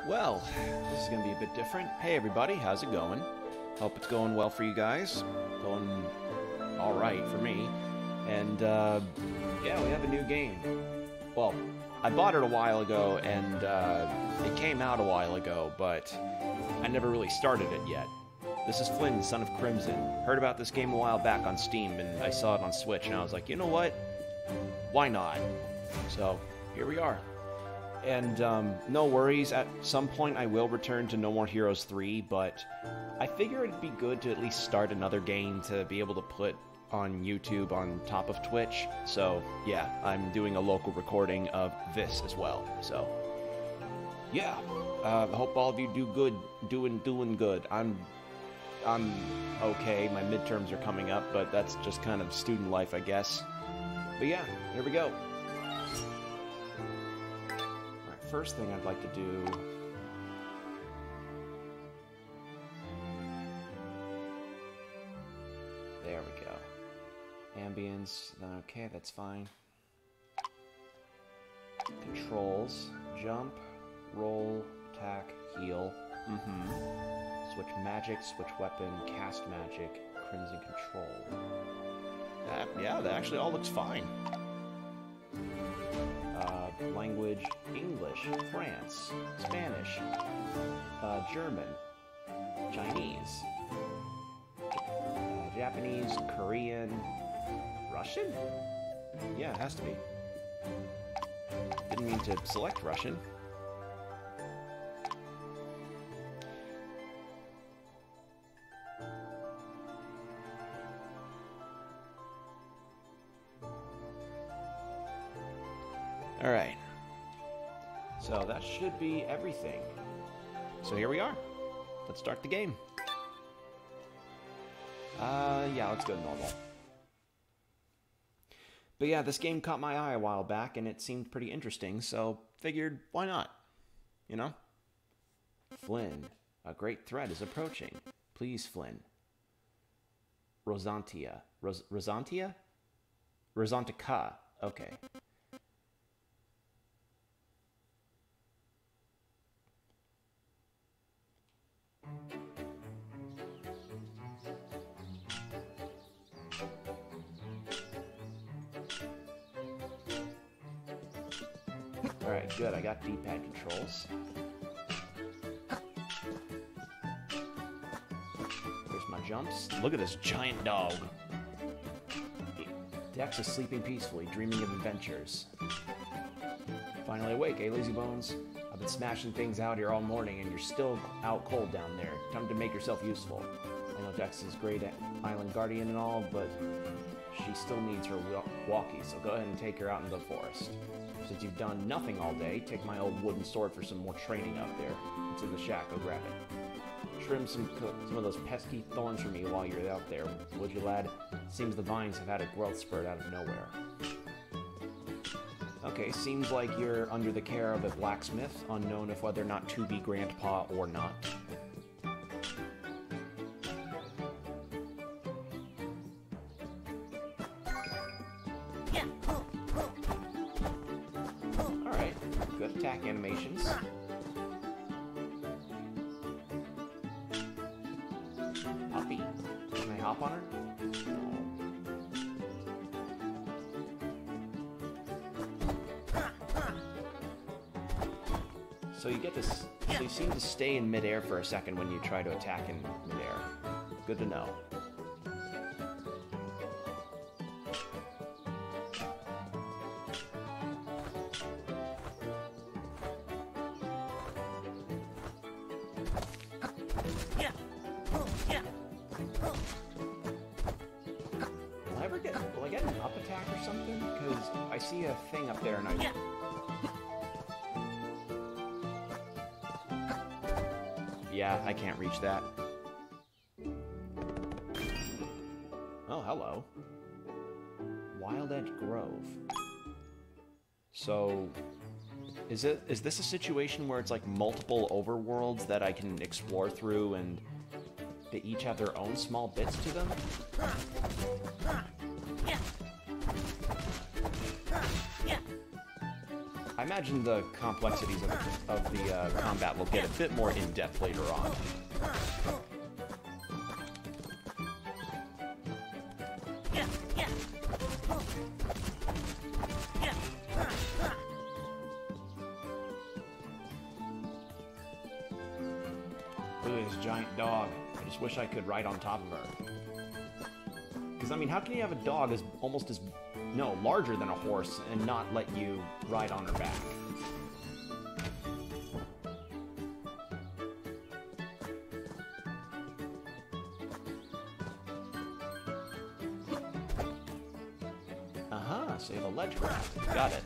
Well, this is going to be a bit different. Hey everybody, how's it going? Hope it's going well for you guys. Going alright for me. And, yeah, we have a new game. Well, I bought it a while ago, and it came out a while ago, but I never really started it yet. This is Flynn, Son of Crimson. Heard about this game a while back on Steam, and I saw it on Switch, and I was like, you know what? Why not? So, here we are. And, no worries, at some point I will return to No More Heroes 3, but I figure it'd be good to at least start another game to be able to put on YouTube on top of Twitch. So, yeah, I'm doing a local recording of this as well. So, yeah, I hope all of you do good, doing good. I'm okay, my midterms are coming up, but that's just kind of student life, I guess. But yeah, here we go. First thing I'd like to do... There we go. Ambience, okay, that's fine. Controls, jump, roll, attack, heal. Switch magic, switch weapon, cast magic, crimson control. Yeah, that actually all looks fine. Language, English, France, Spanish, German, Chinese, Japanese, Korean, Russian? Yeah, it has to be. Didn't mean to select Russian. Alright, so that should be everything. So here we are. Let's start the game. Yeah, let's go normal. But yeah, this game caught my eye a while back, and it seemed pretty interesting, so figured, why not? You know? Flynn, a great threat is approaching. Please, Flynn. Rosantia. Rosantia? Rosantica. Okay. Alright, good. I got D-pad controls. Here's my jumps. Look at this giant dog. Dex is sleeping peacefully, dreaming of adventures. Finally awake, eh, lazy bones? I've been smashing things out here all morning, and you're still out cold down there. Time to make yourself useful. I know Dex is great at Island Guardian and all, but she still needs her walkie, so go ahead and take her out into the forest. Since you've done nothing all day, take my old wooden sword for some more training out there. It's in the shack, go grab it. Trim some of those pesky thorns for me while you're out there, would you, lad? Seems the vines have had a growth spurt out of nowhere. Okay, seems like you're under the care of a blacksmith, unknown if whether or not to be grandpa or not. Alright, good attack animations. Puppy, can I hop on her? So you get this, so you seem to stay in midair for a second when you try to attack in midair. Good to know. Will I get an up attack or something? Because I see a thing up there and I... Yeah, I can't reach that. Oh, hello. Wild Edge Grove. So, is this a situation where it's like multiple overworlds that I can explore through and they each have their own small bits to them? I imagine the complexities of the combat will get a bit more in-depth later on. Look at this giant dog. I just wish I could ride on top of her. Because, I mean, how can you have a dog as almost as, no, larger than a horse and not let you ride on her back? Uh-huh, so you have a ledge grab. Got it.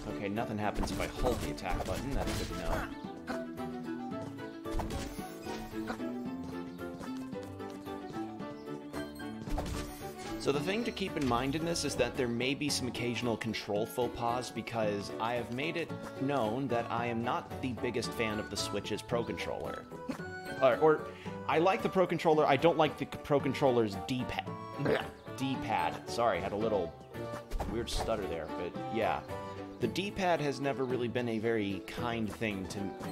Okay, nothing happens if I hold the attack button. That's good to know. So the thing to keep in mind in this is that there may be some occasional control faux pas because I have made it known that I am not the biggest fan of the Switch's Pro Controller. Or I like the Pro Controller, I don't like the Pro Controller's D-pad. D-pad. Sorry, I had a little weird stutter there, but yeah. The D-pad has never really been a very kind thing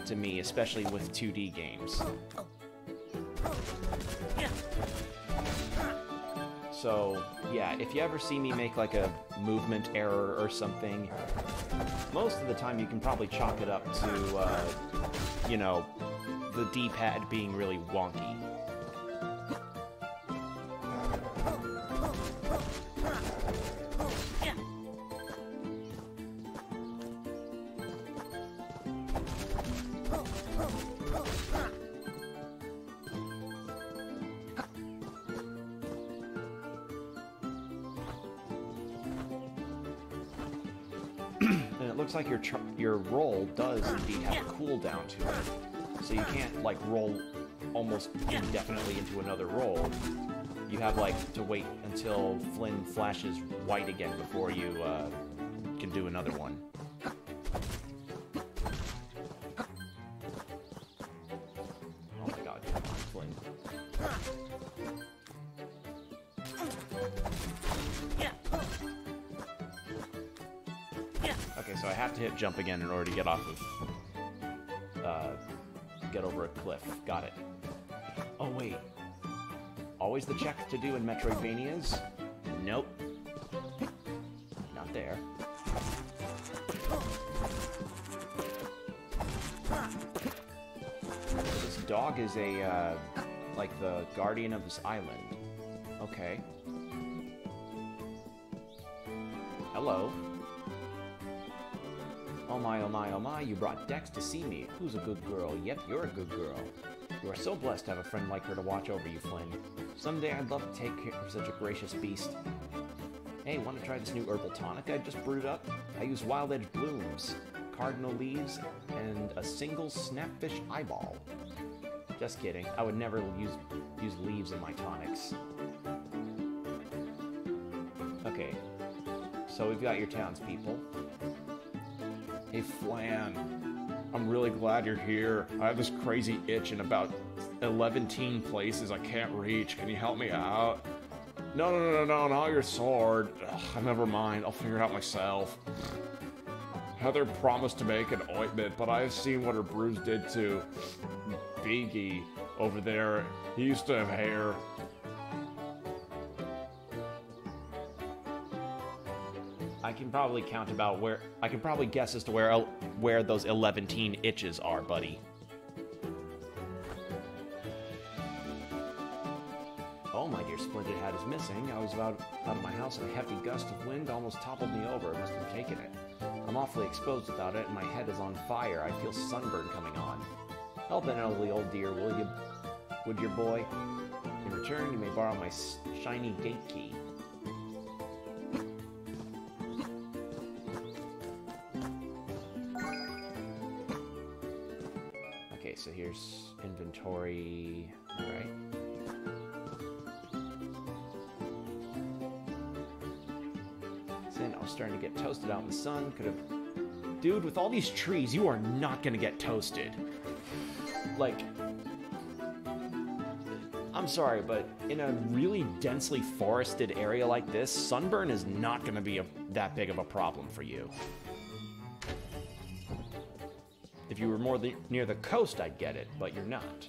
to me, especially with 2D games. So, yeah, if you ever see me make like a movement error or something, most of the time you can probably chalk it up to, you know, the D-pad being really wonky. And it looks like your roll does indeed have a cooldown to it. So you can't, like, roll almost indefinitely into another roll. You have, like, to wait until Flynn flashes white again before you can do another one. Oh my god, come on, Flynn. Okay, so I have to hit jump again in order to get off of, get over a cliff. Got it. Oh, wait. Always the check to do in Metroidvanias? Nope. Not there. This dog is a, like the guardian of this island. Okay. Hello. Oh my, oh my, oh my, you brought Dex to see me. Who's a good girl? Yep, you're a good girl. You are so blessed to have a friend like her to watch over you, Flynn. Someday I'd love to take care of such a gracious beast. Hey, want to try this new herbal tonic I just brewed up? I use wild edge blooms, cardinal leaves, and a single snapfish eyeball. Just kidding. I would never use leaves in my tonics. Okay, so we've got your townspeople. Hey, Flynn, I'm really glad you're here. I have this crazy itch in about 11 places I can't reach. Can you help me out? No, not your sword. Ugh, never mind, I'll figure it out myself. Heather promised to make an ointment, but I have seen what her brews did to Biggie over there. He used to have hair. I can probably count about where... I can probably guess as to where those 11 itches are, buddy. Oh, my dear Splendid Hat is missing. I was out of my house and a hefty gust of wind almost toppled me over. It must have taken it. I'm awfully exposed without it, and my head is on fire. I feel sunburn coming on. Help an elderly old dear, will you? Would your boy? In return, you may borrow my shiny gate key. Okay, so here's inventory. All right. I was starting to get toasted out in the sun. Could have Dude, with all these trees, you are not gonna get toasted. Like, I'm sorry, but in a really densely forested area like this, sunburn is not gonna be that big of a problem for you. If you were more near the coast, I'd get it, but you're not.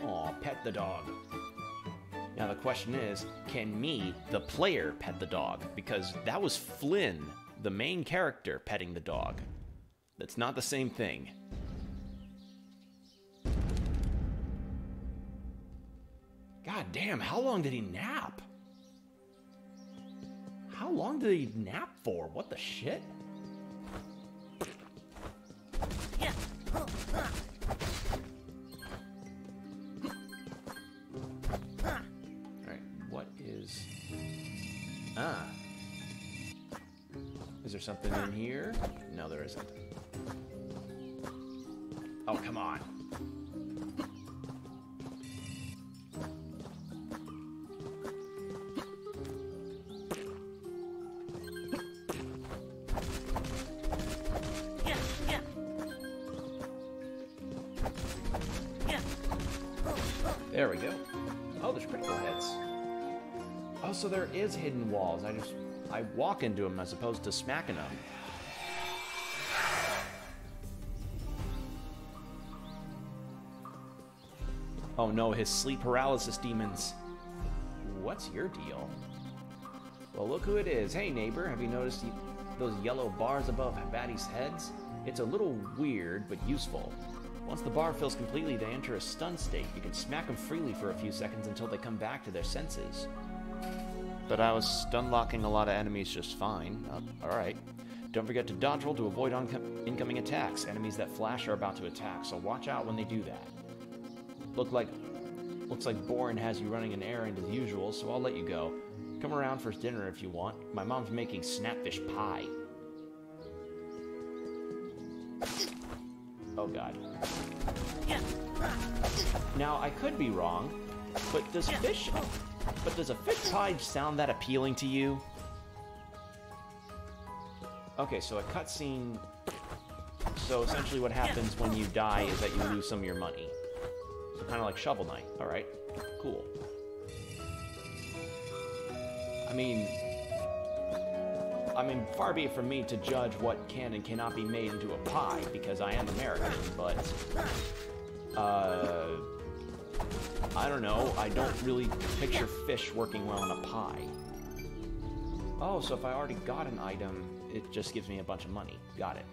Aw, pet the dog. Now the question is, can me, the player, pet the dog? Because that was Flynn, the main character, petting the dog. That's not the same thing. God damn, how long did he nap? How long did he nap for? What the shit? Alright, what is... Ah. Is there something in here? No, there isn't. Oh, come on. There we go. Oh, there's critical hits. Oh, so there is hidden walls. I walk into them as opposed to smacking them. Oh no, his sleep paralysis demons. What's your deal? Well, look who it is. Hey neighbor, have you noticed those yellow bars above baddies' heads? It's a little weird, but useful. Once the bar fills completely, they enter a stun state. You can smack them freely for a few seconds until they come back to their senses. But I was stun-locking a lot of enemies just fine. Alright. Don't forget to dodge roll to avoid incoming attacks. Enemies that flash are about to attack, so watch out when they do that. Looks like Bourne has you running an errand as usual, so I'll let you go. Come around for dinner if you want. My mom's making snapfish pie. Oh god. Now, I could be wrong, but does a fish pie sound that appealing to you? Okay, so a cutscene... So essentially what happens when you die is that you lose some of your money. So kind of like Shovel Knight. Alright, cool. I mean, far be it from me to judge what can and cannot be made into a pie, because I am American, but... I don't know, I don't really picture fish working well in a pie. Oh, so if I already got an item, it just gives me a bunch of money. Got it.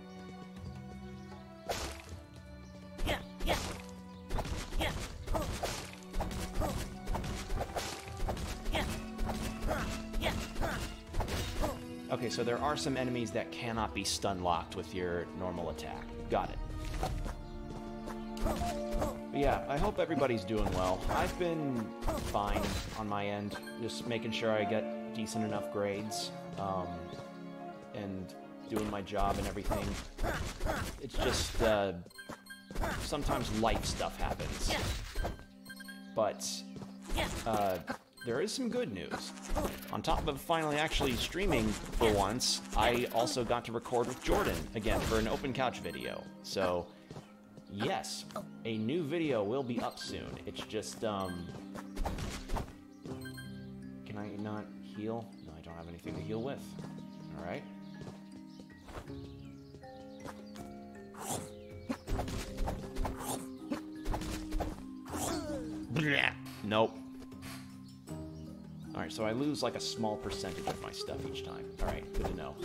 Okay, so there are some enemies that cannot be stun-locked with your normal attack. Got it. But yeah, I hope everybody's doing well. I've been fine on my end, just making sure I get decent enough grades, and doing my job and everything. It's just, sometimes life stuff happens. But, there is some good news. On top of finally actually streaming for once, I also got to record with Jordan again for an open couch video. So, yes, a new video will be up soon. It's just, can I not heal? No, I don't have anything to heal with. Alright. Nope. Alright, so I lose like a small percentage of my stuff each time. Alright, good to know.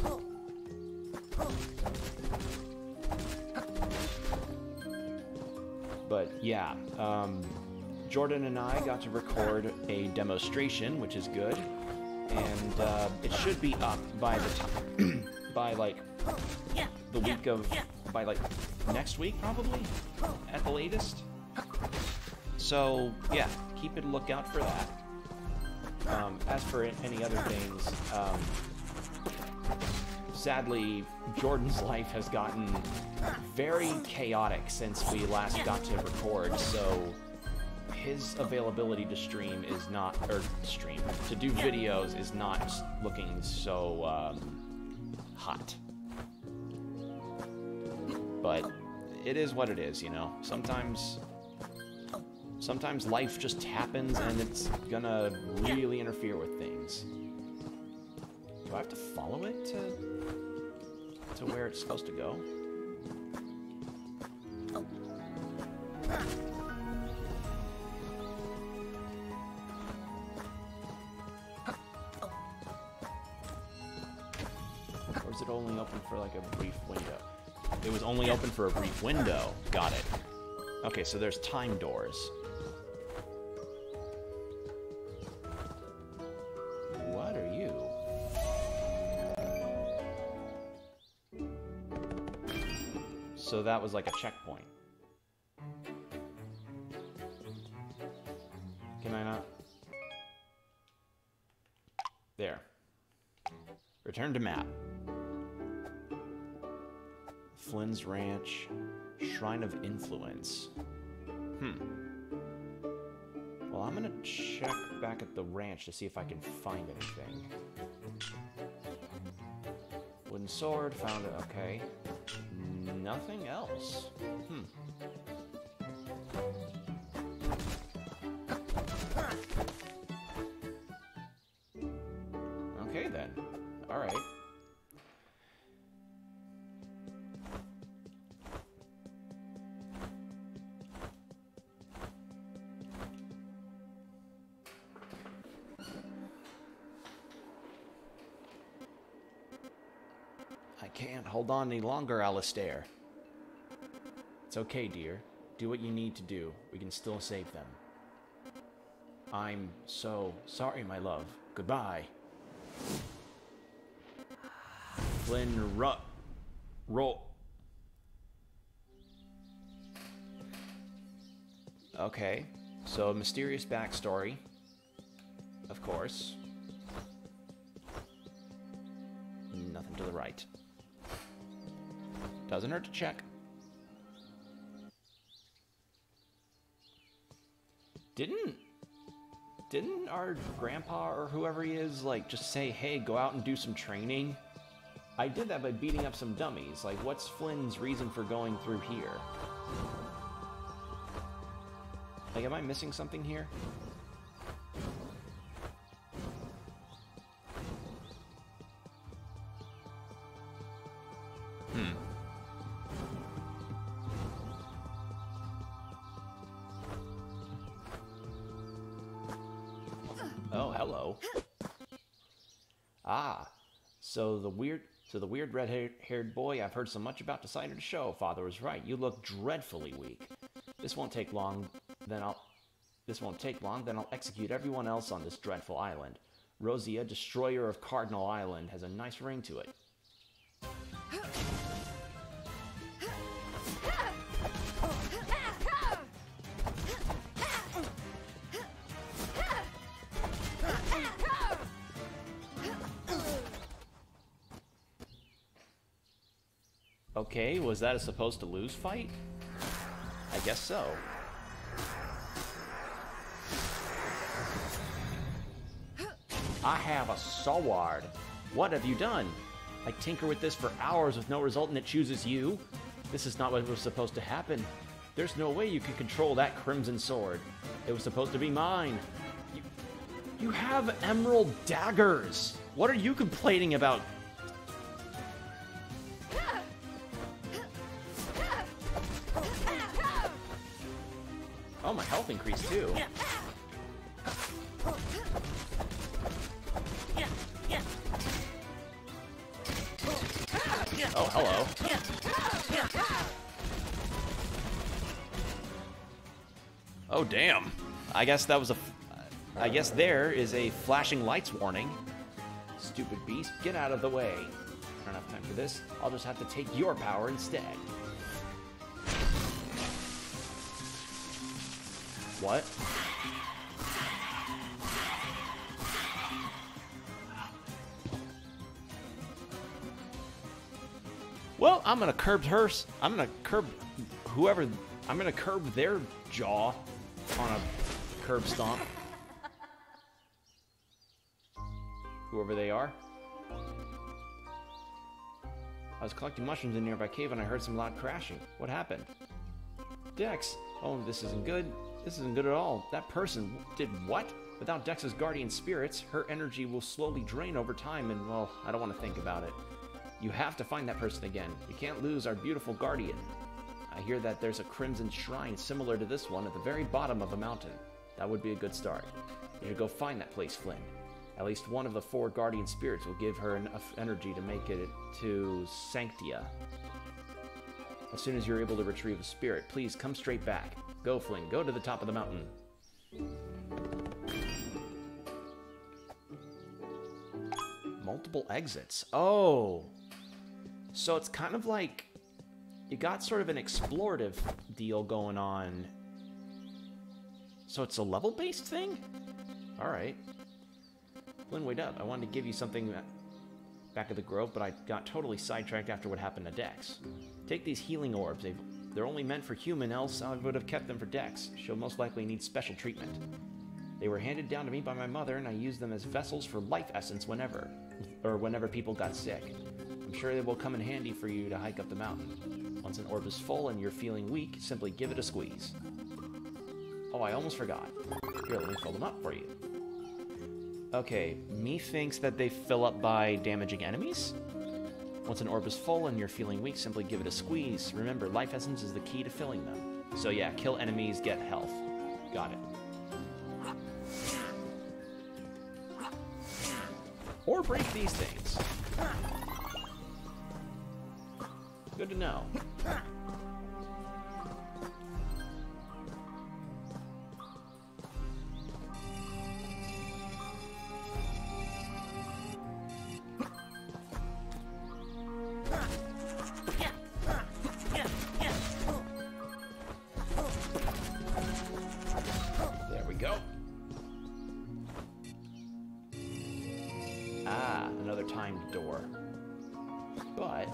But yeah, Jordan and I got to record a demonstration, which is good. And it should be up by the time, by like the week of, by like next week probably, at the latest. So yeah, keep a lookout for that. As for any other things, sadly, Jordan's life has gotten very chaotic since we last got to record, so his availability to stream is not, or to do videos is not looking so hot. But it is what it is, you know. Sometimes life just happens and it's gonna really interfere with things. Do I have to follow it to where it's supposed to go? Or is it only open for like a brief window? It was only open for a brief window. Got it. Okay, so there's time doors. What are you? So that was like a checkpoint. Can I not? There. Return to map. Flynn's Ranch. Shrine of Influence. Well, I'm gonna check back at the ranch to see if I can find anything. Wooden sword, found it, okay. Nothing else. Okay then. Alright. I can't hold on any longer, Alistair. It's okay, dear. Do what you need to do. We can still save them. I'm so sorry, my love. Goodbye. Flynn, roll. Okay, so a mysterious backstory. Of course. Nothing to the right. Doesn't hurt to check. Didn't our grandpa or whoever he is, like, just say, hey, go out and do some training? I did that by beating up some dummies. Like, what's Flynn's reason for going through here? Like, am I missing something here? Oh, hello. Ah, so the weird red-haired boy I've heard so much about decided to show. Father was right. You look dreadfully weak. This won't take long. Then I'll execute everyone else on this dreadful island. Rosia, destroyer of Cardinal Island, has a nice ring to it. Okay, was that a supposed to lose fight? I guess so. I have a sword. What have you done? I tinker with this for hours with no result and it chooses you? This is not what was supposed to happen. There's no way you can control that crimson sword. It was supposed to be mine. You have emerald daggers. What are you complaining about? Oh, my health increased too. Oh, hello. Oh, damn. I guess that was I guess there is a flashing lights warning. Stupid beast, get out of the way. I don't have time for this. I'll just have to take your power instead. What? Well, I'm gonna curb I'm gonna curb their jaw on a curb stomp. Whoever they are. I was collecting mushrooms in a nearby cave and I heard some loud crashing. What happened? Dex! Oh, this isn't good. This isn't good at all. That person did what? Without Dex's guardian spirits, her energy will slowly drain over time and, well, I don't want to think about it. You have to find that person again. You can't lose our beautiful guardian. I hear that there's a crimson shrine similar to this one at the very bottom of a mountain. That would be a good start. You should go find that place, Flynn. At least one of the 4 guardian spirits will give her enough energy to make it to Sanctia. As soon as you're able to retrieve a spirit, please come straight back. Go, Flynn. Go to the top of the mountain. Multiple exits. Oh! So it's kind of like... You got sort of an explorative deal going on. So it's a level-based thing? Alright. Flynn, wait up. I wanted to give you something back at the grove, but I got totally sidetracked after what happened to Dex. Take these healing orbs. They're only meant for human, else I would have kept them for Dex. She'll most likely need special treatment. They were handed down to me by my mother, and I used them as vessels for life essence whenever people got sick. I'm sure they will come in handy for you to hike up the mountain. Once an orb is full and you're feeling weak, simply give it a squeeze. Oh, I almost forgot. Here, let me fill them up for you. Okay, me thinks that they fill up by damaging enemies? Once an orb is full and you're feeling weak, simply give it a squeeze. Remember, life essence is the key to filling them. So yeah, kill enemies, get health. Got it. Or break these things. Good to know. There we go. Ah, another timed door. But...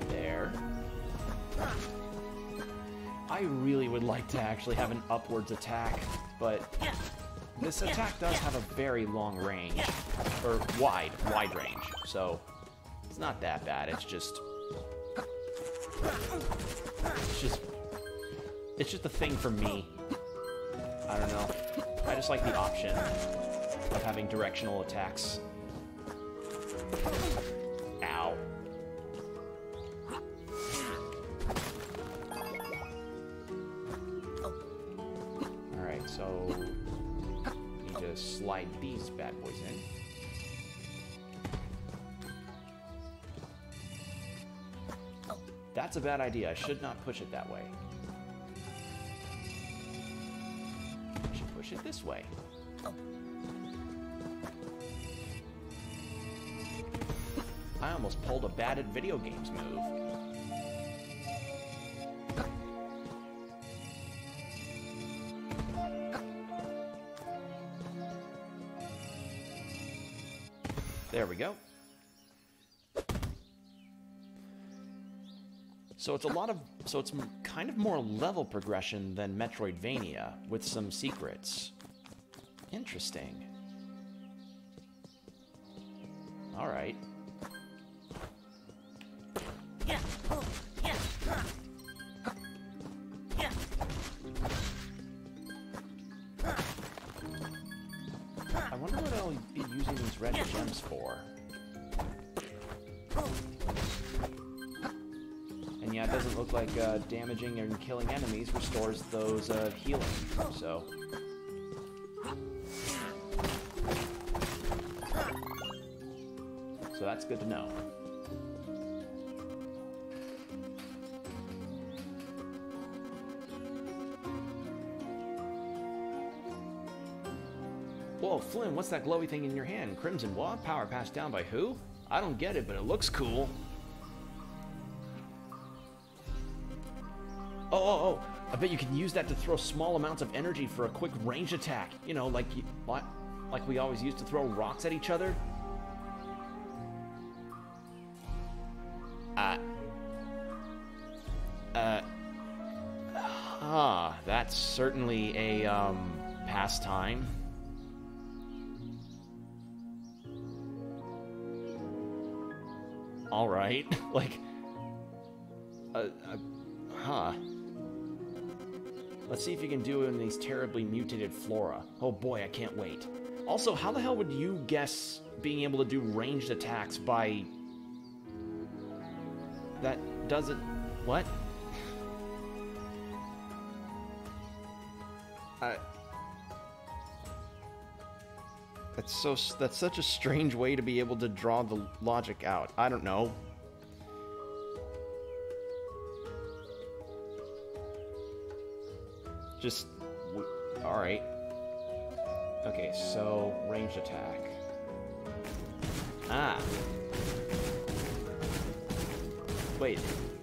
there. I really would like to actually have an upwards attack, but this attack does have a very long range, or wide range, so it's not that bad. It's just a thing for me. I don't know. I just like the option of having directional attacks. Ow. Alright, so need to slide these bad boys in. That's a bad idea. I should not push it that way. I should push it this way. I almost pulled a bad at video games move. There we go. So it's kind of more level progression than Metroidvania with some secrets. Interesting. All right. I wonder what I'll be using these red gems for. And yeah, it doesn't look like damaging and killing enemies restores those healing, so... So that's good to know. Whoa, Flynn, what's that glowy thing in your hand? Crimson what? Power passed down by who? I don't get it, but it looks cool. I bet you can use that to throw small amounts of energy for a quick ranged attack. You know, like we always used to throw rocks at each other. That's certainly a, pastime. Alright, like, Let's see if you can do it in these terribly mutated flora. Oh boy, I can't wait. Also, how the hell would you guess being able to do ranged attacks by... That doesn't... What? That's such a strange way to be able to draw the logic out. I don't know. Just... Alright. Okay, so... Ranged attack. Ah. Wait,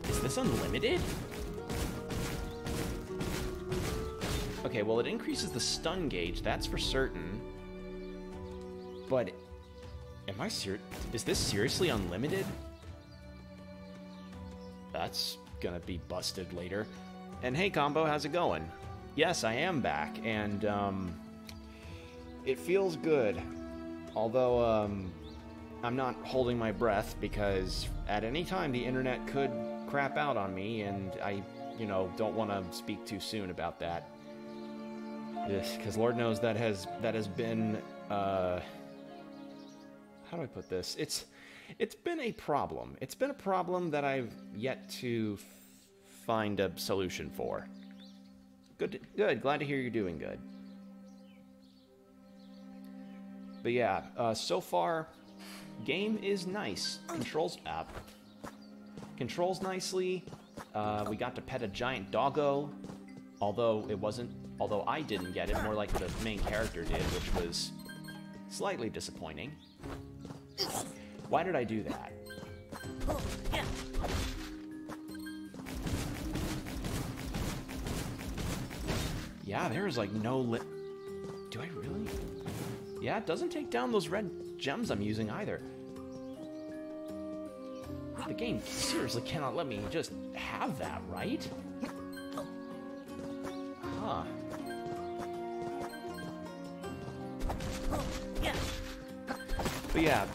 is this unlimited? Okay, well it increases the stun gauge, that's for certain. But... Am I serious? Is this seriously unlimited? That's gonna be busted later. And hey Combo, how's it going? Yes, I am back, and it feels good. Although, I'm not holding my breath because at any time the internet could crap out on me, and I, you know, don't want to speak too soon about that. Because Lord knows that has been, how do I put this? It's been a problem. It's been a problem that I've yet to find a solution for. Good. Glad to hear you're doing good. But yeah, so far, game is nice. Controls nicely. We got to pet a giant doggo, although I didn't get it, more like the main character did, which was slightly disappointing. Why did I do that? Yeah, there's like no Do I really? Yeah, it doesn't take down those red gems I'm using either. The game seriously cannot let me just have that, right? Huh. But yeah,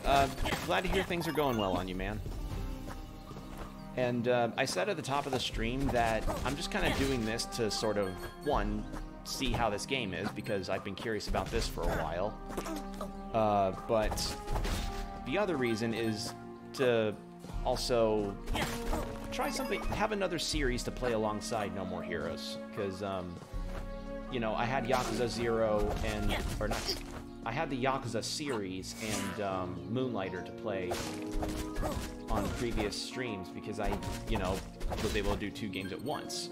glad to hear things are going well on you, man. And I said at the top of the stream that I'm just kind of doing this to sort of, one, see how this game is, because I've been curious about this for a while. But the other reason is to also try something, have another series to play alongside No More Heroes. Because, you know, I had Yakuza 0 and, or not, I had the Yakuza series and Moonlighter to play on previous streams because I, you know, was able to do 2 games at once.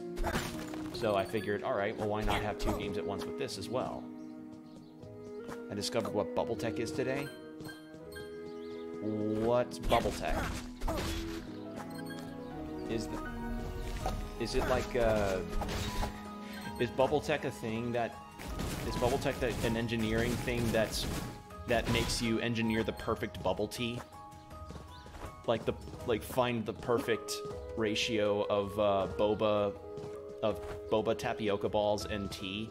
So I figured, alright, well why not have 2 games at once with this as well? I discovered what Bubble Tech is today. What's Bubble Tech? Is it like, is Bubble Tech a thing that... Is Bubble Tech an engineering thing that makes you engineer the perfect bubble tea? Like find the perfect ratio of boba tapioca balls and tea?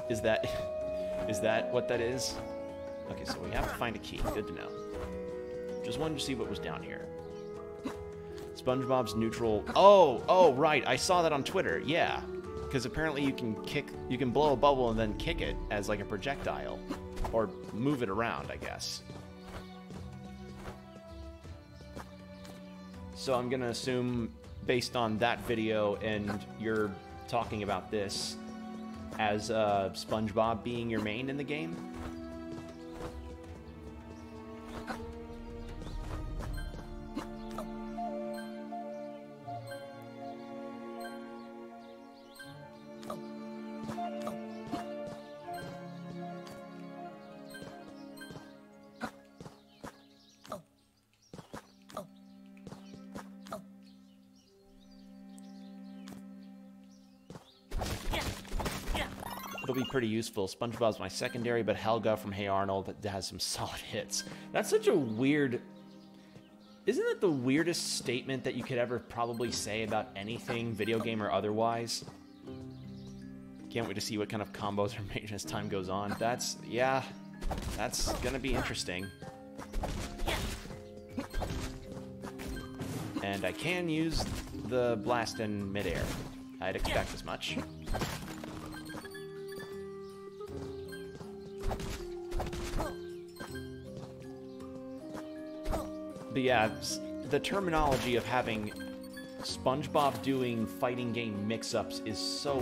Is that what that is? Okay, so we have to find a key. Good to know. Just wanted to see what was down here. SpongeBob's neutral. Oh, right. I saw that on Twitter. Yeah. Because apparently you can blow a bubble and then kick it as like a projectile. Or move it around, I guess. So I'm gonna assume, based on that video and you're talking about this, as SpongeBob being your main in the game? It'll be pretty useful. SpongeBob's my secondary, but Helga from Hey Arnold has some solid hits. That's such a weird... Isn't it the weirdest statement that you could ever probably say about anything, video game or otherwise? Can't wait to see what kind of combos are made as time goes on. That's... yeah, that's gonna be interesting. And I can use the blast in midair. I'd expect as much. But yeah, the terminology of having SpongeBob doing fighting game mix-ups is so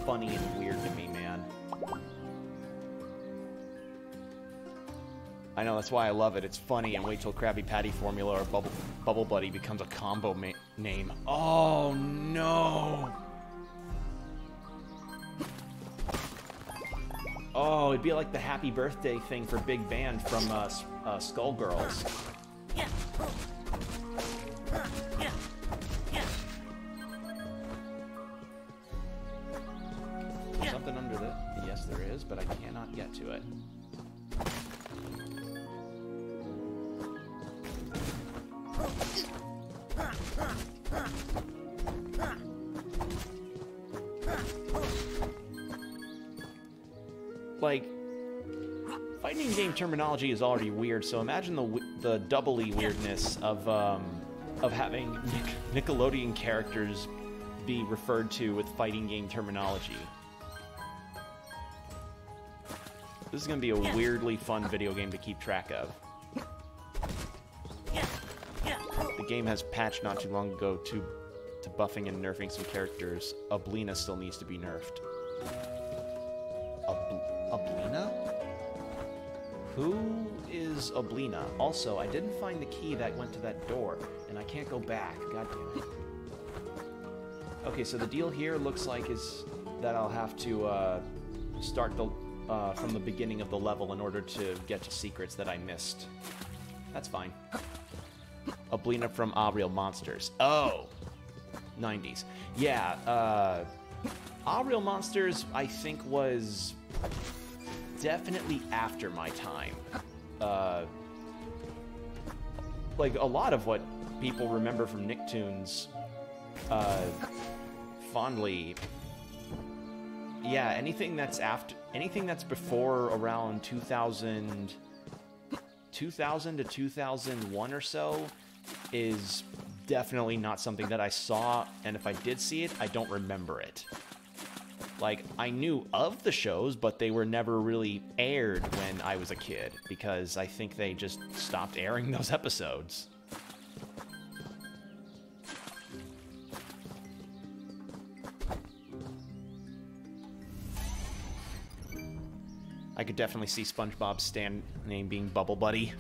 funny and weird to me, man. I know, that's why I love it. It's funny, and wait till Krabby Patty Formula or Bubble Buddy becomes a combo name. Oh, no! Oh, it'd be like the happy birthday thing for Big Band from Skullgirls. Something under the... Yes, there is, but I cannot get to it. Like, fighting game terminology is already weird, so imagine the doubly weirdness of having Nickelodeon characters be referred to with fighting game terminology. This is going to be a weirdly fun video game to keep track of. The game has patched not too long ago to buffing and nerfing some characters. Oblina still needs to be nerfed. Oblina? Who is Oblina? Also, I didn't find the key that went to that door, and I can't go back. God damn it. Okay, so the deal here looks like is that I'll have to start from the beginning of the level in order to get to secrets that I missed. That's fine. Oblina from Ah Real Monsters. Oh! 90s. Yeah, Ah Real Monsters, I think, was definitely after my time. Like, a lot of what people remember from Nicktoons fondly... Yeah, anything that's before around 2000 to 2001 or so is definitely not something that I saw, and if I did see it, I don't remember it. Like, I knew of the shows, but they were never really aired when I was a kid, because I think they just stopped airing those episodes. I could definitely see SpongeBob's stand name being Bubble Buddy.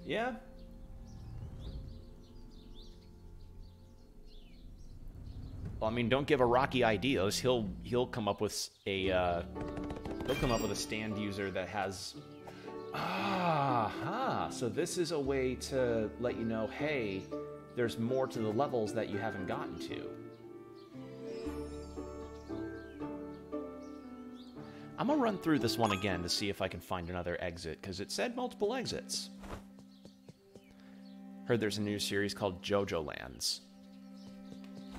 Yeah. Well, I mean, don't give a Rocky ideas. He'll come up with a stand user that has. So this is a way to let you know, hey, there's more to the levels that you haven't gotten to. I'm gonna run through this one again to see if I can find another exit, because it said multiple exits. Heard there's a new series called JoJo Lands.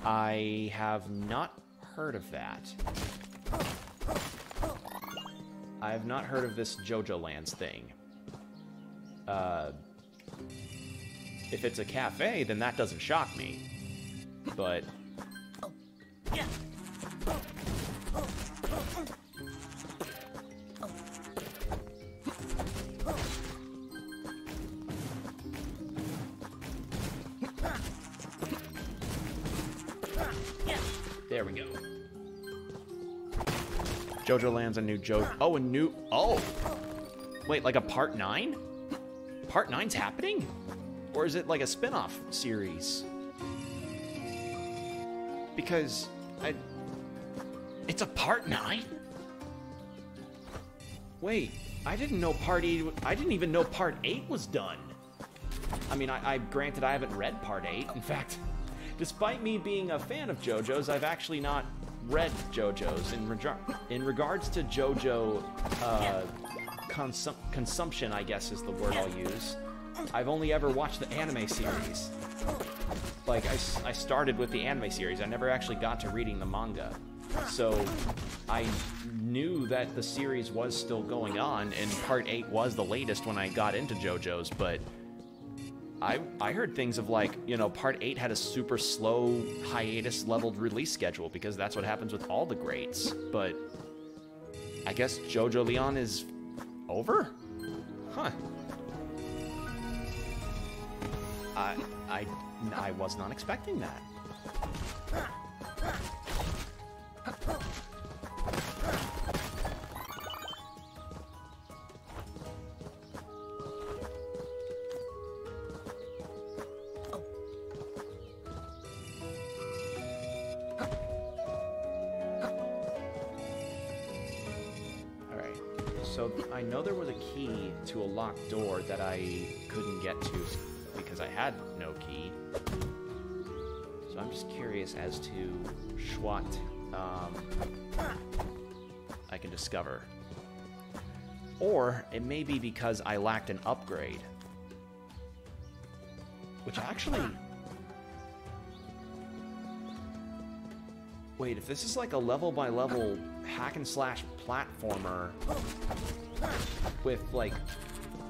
I have not heard of that. I have not heard of this JoJo Lands thing. If it's a cafe, then that doesn't shock me. But... There we go. JoJo Land's a new JoJo... Oh, a new... Oh! Wait, like a part 9? Part 9's happening? Or is it like a spin-off series? Because... It's a part 9? Wait, I didn't know part 8... I didn't even know part 8 was done. I mean, granted, I haven't read part 8. In fact... Despite me being a fan of JoJo's, I've actually not read JoJo's. In regards to JoJo consumption, I guess is the word I'll use. I've only ever watched the anime series. Like, I started with the anime series. I never actually got to reading the manga. So I knew that the series was still going on, and Part 8 was the latest when I got into JoJo's, but I heard things of, like, you know, Part 8 had a super slow, hiatus-leveled release schedule, because that's what happens with all the greats. But I guess JoJo Leon is over? Huh. I was not expecting that. Alright, so I know there was a key to a locked door that I couldn't get to because I had no key. So I'm just curious as to what I can discover. Or it may be because I lacked an upgrade. Which actually... Wait, if this is like a level-by-level hack-and-slash platformer with, like,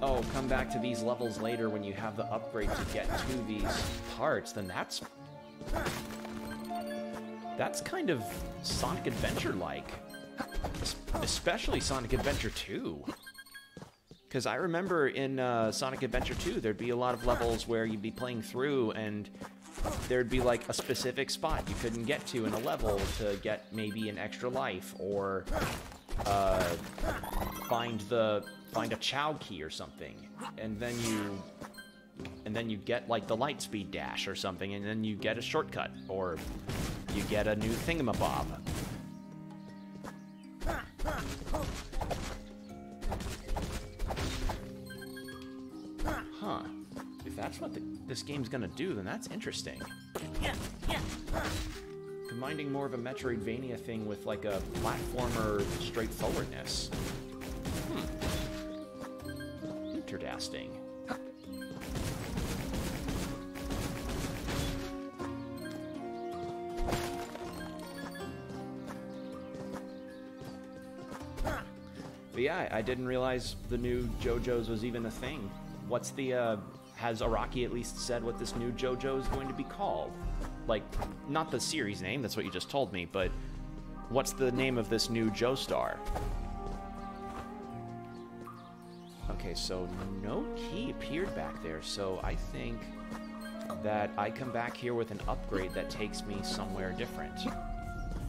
oh, come back to these levels later when you have the upgrade to get to these parts, then that's kind of Sonic Adventure-like. Especially Sonic Adventure 2. Because I remember in Sonic Adventure 2, there'd be a lot of levels where you'd be playing through and there'd be like a specific spot you couldn't get to in a level to get maybe an extra life, or find a Chow key or something, and then you get like the light speed dash or something, and then you get a shortcut, or you get a new thingamabob. Huh. If that's what this game's gonna do, then that's interesting. Combining more of a Metroidvania thing with like a platformer straightforwardness. Interesting. But yeah, I didn't realize the new JoJo's was even a thing. What's the, has Araki at least said what this new JoJo is going to be called? Like, not the series name, that's what you just told me, but what's the name of this new Joestar? Okay, so no key appeared back there, so I think that I come back here with an upgrade that takes me somewhere different.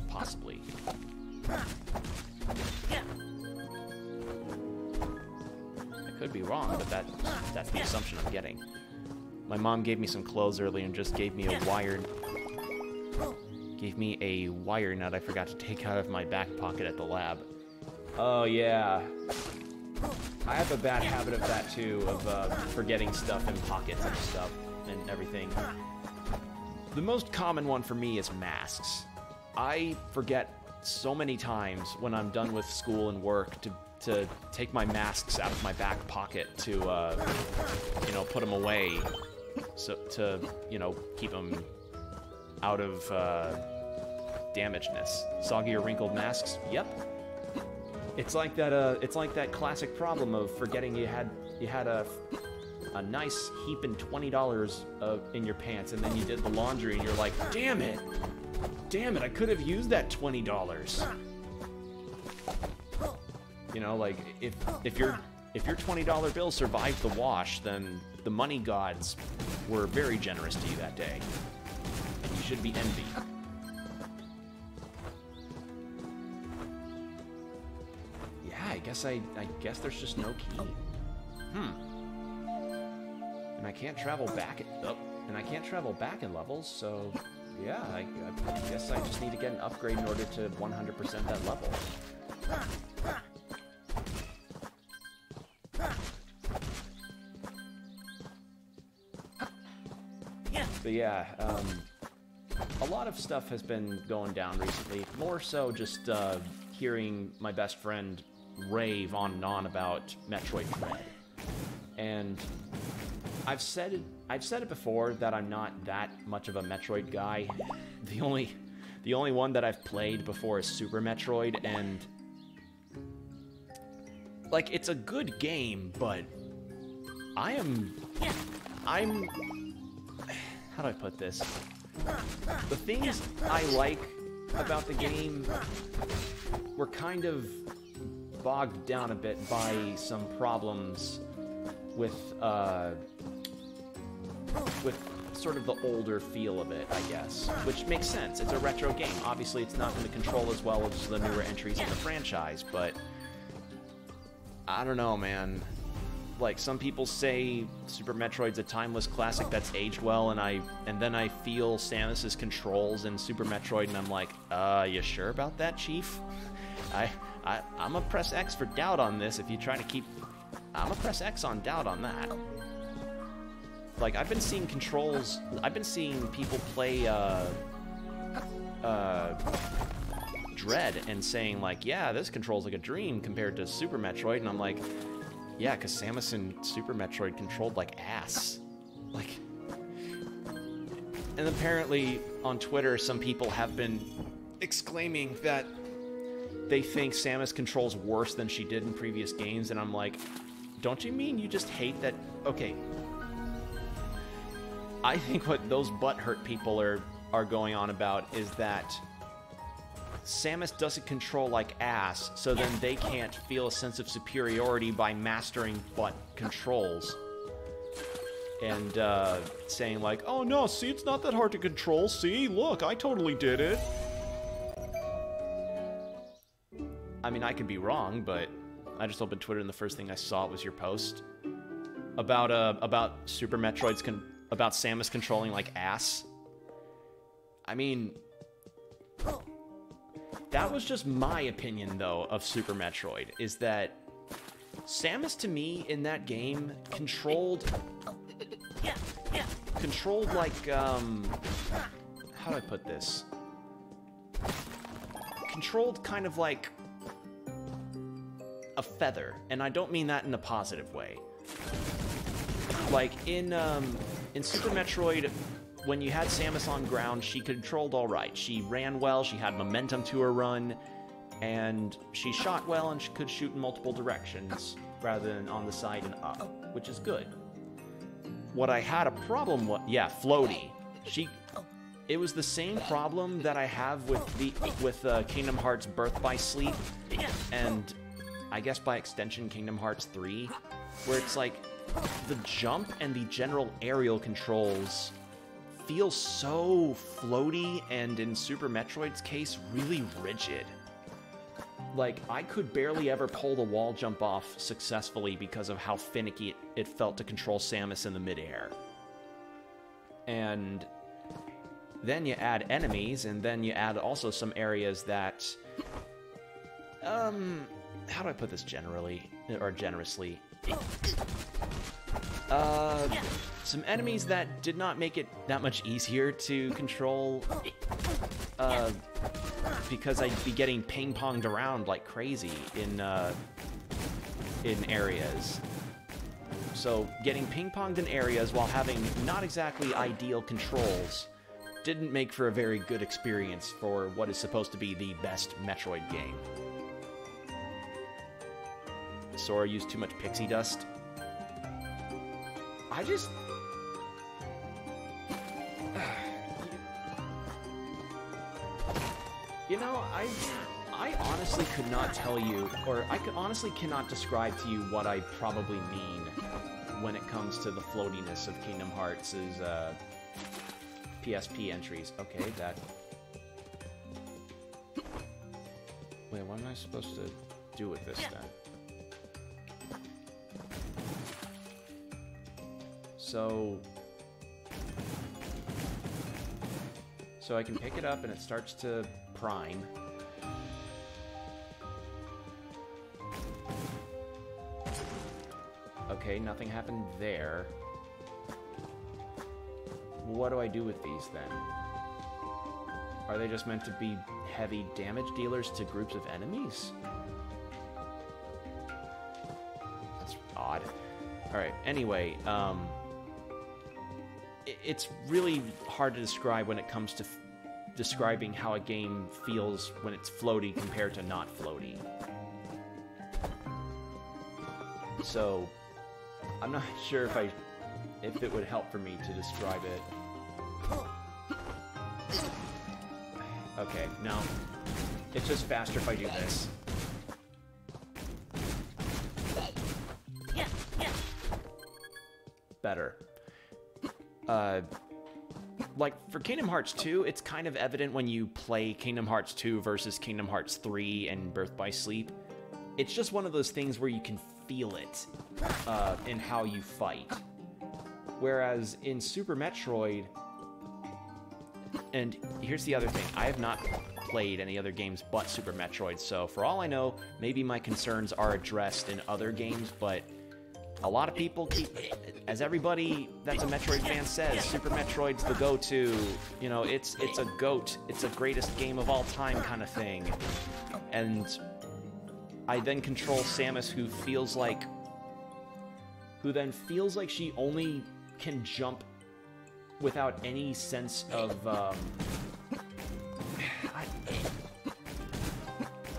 Possibly. Could be wrong, but that's the assumption I'm getting. My mom gave me some clothes earlier and just gave me a wire nut I forgot to take out of my back pocket at the lab. Oh yeah. I have a bad habit of that too, of forgetting stuff in pockets and stuff and everything. The most common one for me is masks. I forget so many times when I'm done with school and work to take my masks out of my back pocket to, you know, put them away, so to, you know, keep them out of damagedness. Soggy or wrinkled masks? Yep. It's like that classic problem of forgetting you had a nice heaping $20 in your pants, and then you did the laundry, and you're like, damn it, I could have used that $20. You know, like, if your $20 bill survived the wash, then the money gods were very generous to you that day. And you should be envied. Yeah, I guess there's just no key. And I can't travel back in levels, so yeah, I guess I just need to get an upgrade in order to 100% that level. But yeah, a lot of stuff has been going down recently. More so just hearing my best friend rave on and on about Metroid Dread. And I've said it before that I'm not that much of a Metroid guy. The only one that I've played before is Super Metroid, and like, it's a good game, but I'm how do I put this? The things I like about the game were kind of bogged down a bit by some problems with sort of the older feel of it, I guess. Which makes sense. It's a retro game. Obviously, it's not going to control as well as the newer entries in the franchise, but I don't know, man. Like, some people say Super Metroid's a timeless classic that's aged well, and then I feel Samus's controls in Super Metroid, and I'm like, you sure about that, Chief? I'm gonna press X for doubt on this. If you try to keep, I'm gonna press X on doubt on that. Like, I've been seeing controls. I've been seeing people play Dread and saying like, yeah, this controls like a dream compared to Super Metroid, and I'm like, yeah, because Samus in Super Metroid controlled like ass. Like, and apparently on Twitter, some people have been exclaiming that they think Samus controls worse than she did in previous games, and I'm like, don't you mean you just hate that? Okay. I think what those butthurt people are going on about is that Samus doesn't control like ass, so then they can't feel a sense of superiority by mastering butt controls. And saying like, oh no, see, it's not that hard to control, see, look, I totally did it. I mean, I could be wrong, but I just opened Twitter and the first thing I saw was your post about Super Metroid's about Samus controlling like ass. I mean, that was just my opinion, though, of Super Metroid, is that Samus, to me, in that game, controlled like, how do I put this? Controlled kind of like a feather, and I don't mean that in a positive way. Like, in Super Metroid, when you had Samus on ground, she controlled all right. She ran well, she had momentum to her run, and she shot well, and she could shoot in multiple directions rather than on the side and up, which is good. What I had a problem with, yeah, floaty. It was the same problem that I have with Kingdom Hearts Birth by Sleep, and I guess by extension Kingdom Hearts 3, where it's like the jump and the general aerial controls feel so floaty, and in Super Metroid's case, really rigid. Like, I could barely ever pull the wall jump off successfully because of how finicky it felt to control Samus in the midair. And then you add enemies, and then you add also some areas that, how do I put this generally, or generously? Some enemies that did not make it that much easier to control, because I'd be getting ping-ponged around like crazy in areas. So getting ping-ponged in areas while having not exactly ideal controls didn't make for a very good experience for what is supposed to be the best Metroid game. Sora used too much pixie dust. I just... You know, I honestly could not tell you, or I honestly cannot describe to you what I probably mean when it comes to the floatiness of Kingdom Hearts' PSP entries. Okay, that... Wait, what am I supposed to do with this then? So I can pick it up and it starts to prime. Okay, nothing happened there. What do I do with these then? Are they just meant to be heavy damage dealers to groups of enemies? That's odd. Alright, anyway, it's really hard to describe when it comes to describing how a game feels when it's floaty compared to not floaty. So, I'm not sure if it would help for me to describe it. Okay, no. It's just faster if I do this. Better. Like, for Kingdom Hearts 2, it's kind of evident when you play Kingdom Hearts 2 versus Kingdom Hearts 3 and Birth by Sleep. It's just one of those things where you can feel it in how you fight. Whereas in Super Metroid, and here's the other thing, I have not played any other games but Super Metroid, so for all I know, maybe my concerns are addressed in other games, but a lot of people keep, as everybody that's a Metroid fan says, Super Metroid's the go-to, you know, it's a GOAT, it's a greatest game of all time kind of thing. And I then control Samus, who then feels like she only can jump without any sense of, I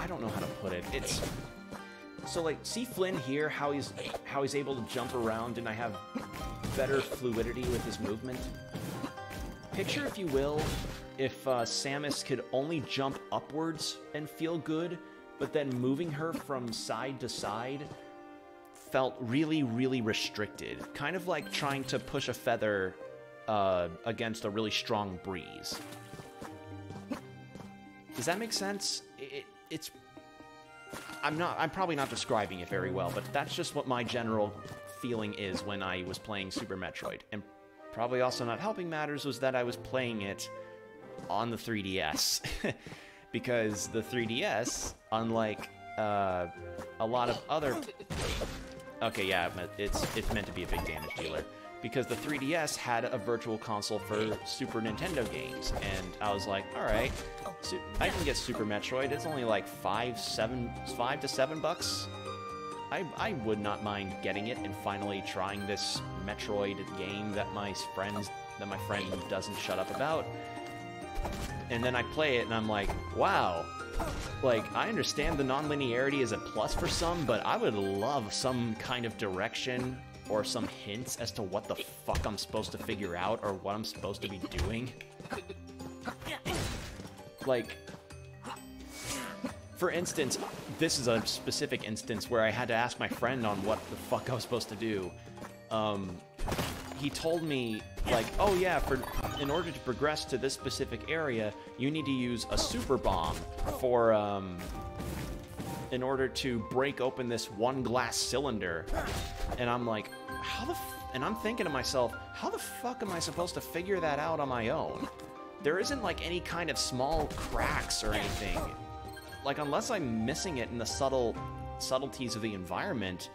don't know how to put it. It's so like, see Flynn here, how he's able to jump around, and I have better fluidity with his movement. Picture, if you will, if Samus could only jump upwards and feel good, but then moving her from side to side felt really, really restricted. Kind of like trying to push a feather against a really strong breeze. Does that make sense? I'm probably not describing it very well, but that's just what my general feeling is when I was playing Super Metroid. And probably also not helping matters was that I was playing it on the 3DS. Because the 3DS, unlike a lot of other... Okay, yeah, it's meant to be a big damage dealer. Because the 3DS had a virtual console for Super Nintendo games, and I was like, alright, I can get Super Metroid. It's only like $5 to $7. I would not mind getting it and finally trying this Metroid game that my friend doesn't shut up about. And then I play it and I'm like, wow, like, I understand the non-linearity is a plus for some, but I would love some kind of direction or some hints as to what the fuck I'm supposed to figure out or what I'm supposed to be doing. Like, for instance, this is a specific instance where I had to ask my friend on what the fuck I was supposed to do. He told me, like, oh yeah, in order to progress to this specific area, you need to use a super bomb for, in order to break open this one glass cylinder. And I'm like, and I'm thinking to myself, how the fuck am I supposed to figure that out on my own? There isn't, like, any kind of small cracks or anything. Like, unless I'm missing it in the subtleties of the environment,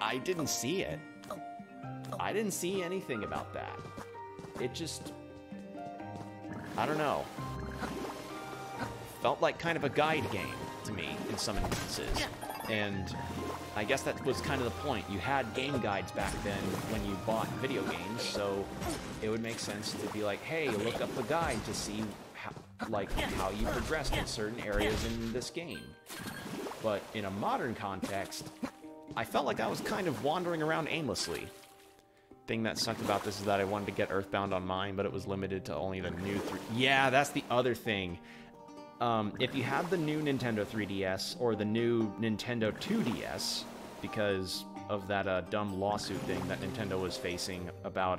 I didn't see it. I didn't see anything about that. It just... I don't know. Felt like kind of a guide game to me in some instances. And I guess that was kind of the point. You had game guides back then when you bought video games, so it would make sense to be like, hey, look up the guide to see how you progressed in certain areas in this game. But in a modern context, I felt like I was kind of wandering around aimlessly. Thing that sucked about this is that I wanted to get Earthbound on mine, but it was limited to only the new Yeah, that's the other thing. If you have the new Nintendo 3DS or the new Nintendo 2DS, because of that dumb lawsuit thing that Nintendo was facing about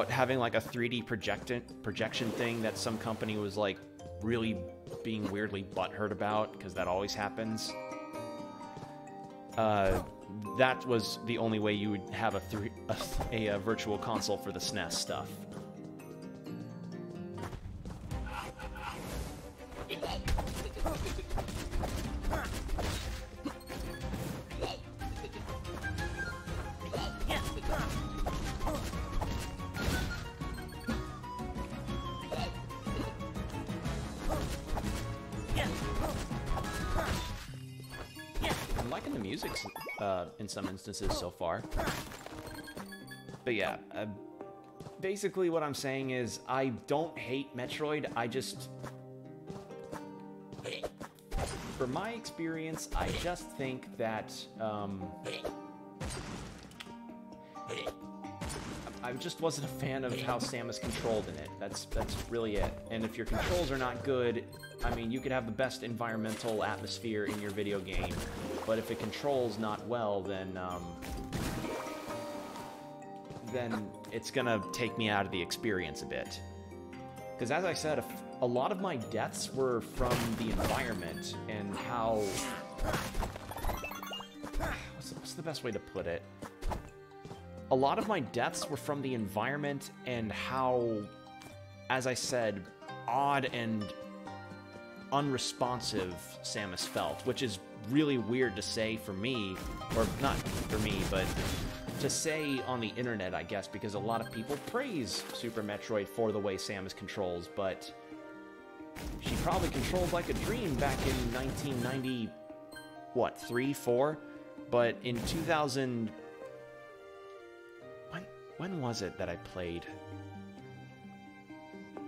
having like a 3D projection thing that some company was like really being weirdly butthurt about, because that always happens. That was the only way you would have a virtual console for the SNES stuff. music in some instances so far. But yeah, basically what I'm saying is I don't hate Metroid, I just... From my experience, I just think that, I just wasn't a fan of how Samus controlled in it. That's really it. And if your controls are not good, I mean, you could have the best environmental atmosphere in your video game, but if it controls not well, then it's gonna take me out of the experience a bit. Because as I said, a lot of my deaths were from the environment and how... What's the best way to put it? A lot of my deaths were from the environment and how, as I said, odd and unresponsive Samus felt, which is really weird to say for me, or not for me, but to say on the internet, I guess, because a lot of people praise Super Metroid for the way Samus controls, but she probably controlled like a dream back in 1990, what, 3, 4? But in 2000... When was it that I played?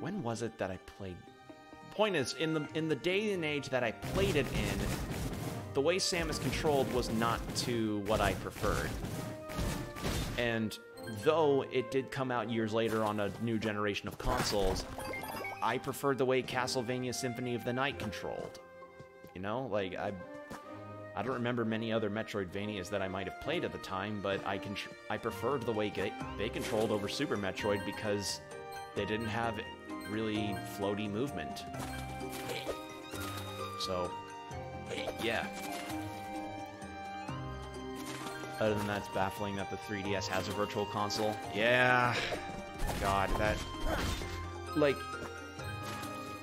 When was it that I played? Point is, in the day and age that I played it in, the way Samus controlled was not to what I preferred. And though it did come out years later on a new generation of consoles, I preferred the way Castlevania Symphony of the Night controlled. You know, like, I don't remember many other Metroidvanias that I might have played at the time, but I preferred the way they controlled over Super Metroid because they didn't have really floaty movement. So, yeah. Other than that, it's baffling that the 3DS has a virtual console. Yeah. God, that... Like,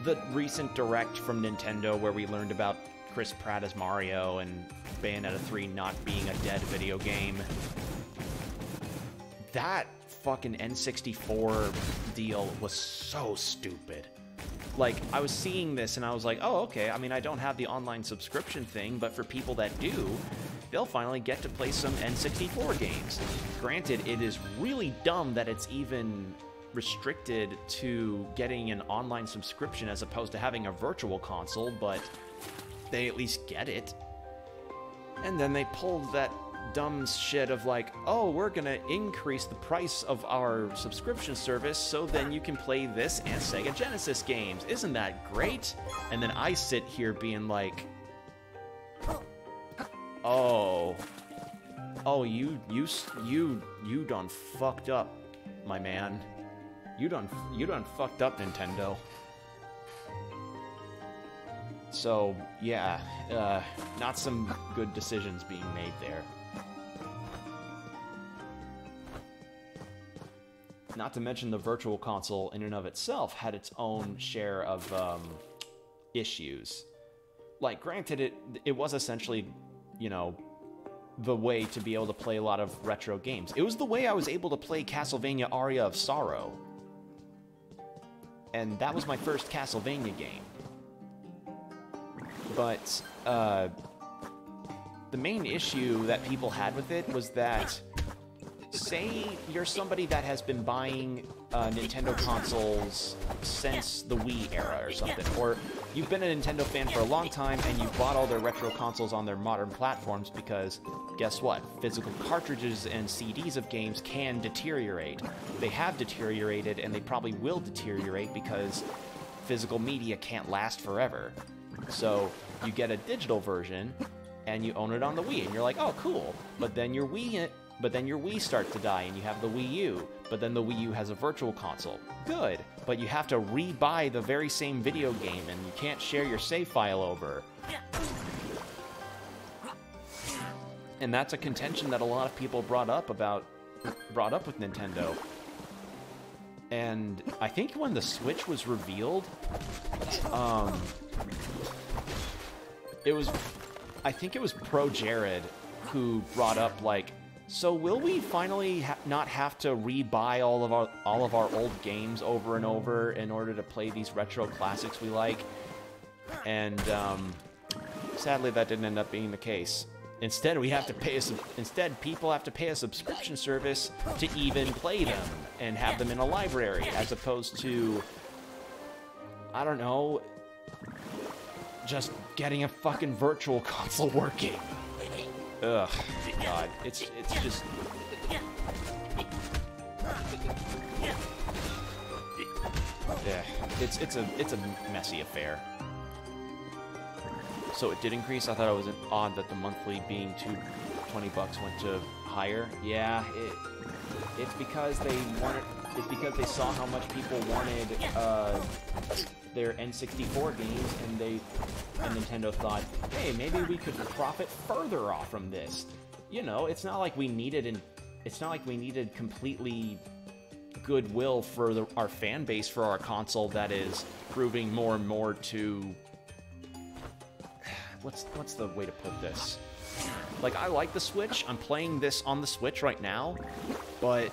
the recent Direct from Nintendo where we learned about Chris Pratt as Mario and Bayonetta 3 not being a dead video game. That fucking N64 deal was so stupid. Like, I was seeing this and I was like, oh, okay, I mean, I don't have the online subscription thing, but for people that do, they'll finally get to play some N64 games. Granted, it is really dumb that it's even restricted to getting an online subscription as opposed to having a virtual console, but they at least get it. And then they pulled that dumb shit of like, oh, we're gonna increase the price of our subscription service so then you can play this and Sega Genesis games. Isn't that great? And then I sit here being like, oh, you done fucked up, my man. You done fucked up, Nintendo. So, yeah, not some good decisions being made there. Not to mention the Virtual Console in and of itself had its own share of issues. Like, granted, it was essentially, you know, the way to be able to play a lot of retro games. It was the way I was able to play Castlevania Aria of Sorrow. And that was my first Castlevania game. But, the main issue that people had with it was that, say you're somebody that has been buying Nintendo consoles since the Wii era or something, or you've been a Nintendo fan for a long time and you've bought all their retro consoles on their modern platforms because, guess what? Physical cartridges and CDs of games can deteriorate. They have deteriorated and they probably will deteriorate because physical media can't last forever. So you get a digital version and you own it on the Wii and you're like, oh, cool. But then your Wii starts to die and you have the Wii U, but then the Wii U has a virtual console. Good, but you have to re-buy the very same video game and you can't share your save file over. And that's a contention that a lot of people brought up with Nintendo. And I think when the Switch was revealed, I think it was Pro Jared who brought up, like, so will we finally not have to re-buy all of our old games over and over in order to play these retro classics we like? And sadly, that didn't end up being the case. Instead, we have to pay instead, people have to pay a subscription service to even play them and have them in a library, as opposed to, I don't know, just getting a fucking virtual console working. Ugh, God, it's just. Yeah, it's a messy affair. So it did increase. I thought it was odd that the monthly being $20 went to higher. Yeah, it's because they wanted. It's because they saw how much people wanted their N64 games, and Nintendo thought, hey, maybe we could profit further off from this. You know, it's not like we needed completely goodwill for our fan base for our console that is proving more and more to. What's the way to put this? Like, I like the Switch. I'm playing this on the Switch right now, but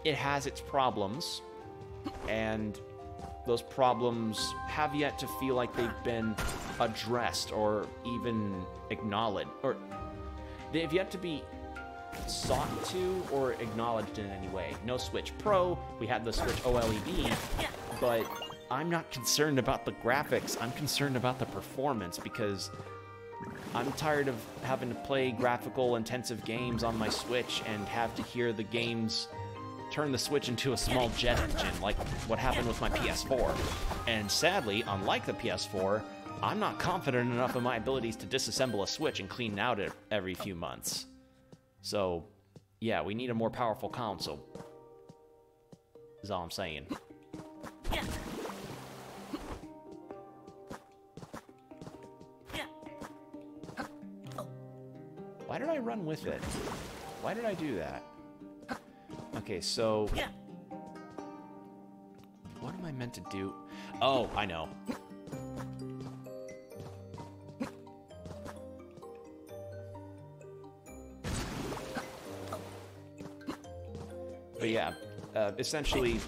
it has its problems, and those problems have yet to feel like they've been addressed or even acknowledged, or they've yet to be sought to or acknowledged in any way. No Switch Pro, we had the Switch OLED, but I'm not concerned about the graphics, I'm concerned about the performance, because I'm tired of having to play graphical intensive games on my Switch and have to hear the games turn the Switch into a small jet engine, like what happened with my PS4. And sadly, unlike the PS4, I'm not confident enough in my abilities to disassemble a Switch and clean it out every few months. So, yeah, we need a more powerful console, is all I'm saying. Why did I run with it? Why did I do that? Okay, so what am I meant to do? Oh, I know. But yeah, essentially,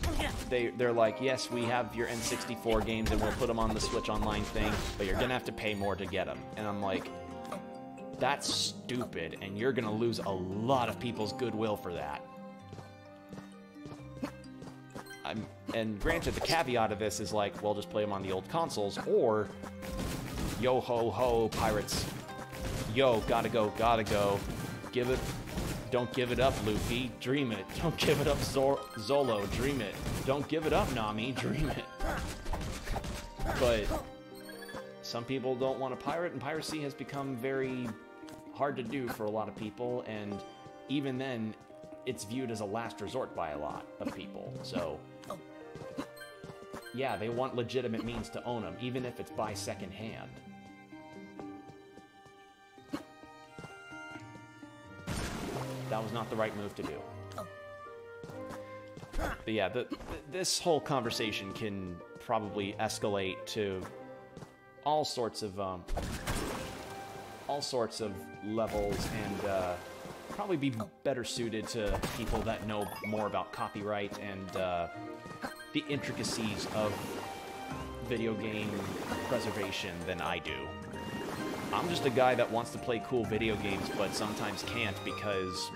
they're like, yes, we have your N64 games and we'll put them on the Switch Online thing, but you're gonna have to pay more to get them. And I'm like, that's stupid, and you're gonna lose a lot of people's goodwill for that. And granted, the caveat of this is like, well, just play them on the old consoles, or yo ho ho, pirates. Yo, gotta go, don't give it up, Luffy, dream it. Don't give it up, Zolo, dream it. Don't give it up, Nami, dream it. But some people don't want to pirate, and piracy has become very hard to do for a lot of people, and even then, it's viewed as a last resort by a lot of people. So, yeah, they want legitimate means to own them, even if it's by second hand. That was not the right move to do. But yeah, this whole conversation can probably escalate to all sorts of levels, and probably be better suited to people that know more about copyright and the intricacies of video game preservation than I do. I'm just a guy that wants to play cool video games, but sometimes can't because,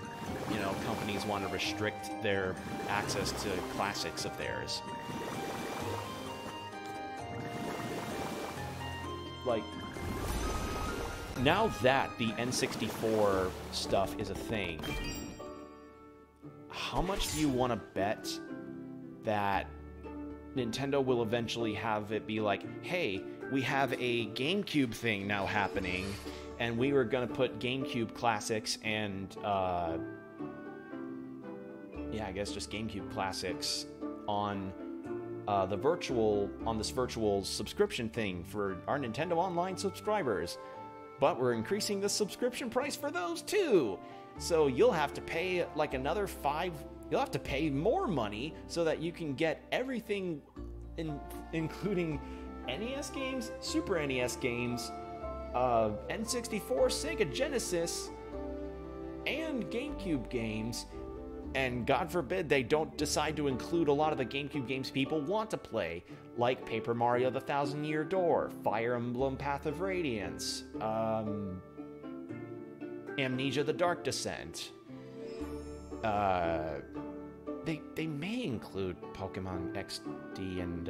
you know, companies want to restrict their access to classics of theirs. Like, now that the N64 stuff is a thing, how much do you want to bet that Nintendo will eventually have it be like, hey, we have a GameCube thing now happening, and we were going to put GameCube classics and, yeah, I guess just GameCube classics on this virtual subscription thing for our Nintendo Online subscribers. But we're increasing the subscription price for those too. So you'll have to pay like another you'll have to pay more money so that you can get everything, including NES games, Super NES games, N64, Sega Genesis, and GameCube games. And God forbid they don't decide to include a lot of the GameCube games people want to play, like Paper Mario: The Thousand Year Door, Fire Emblem: Path of Radiance, Amnesia: The Dark Descent. They may include Pokemon XD and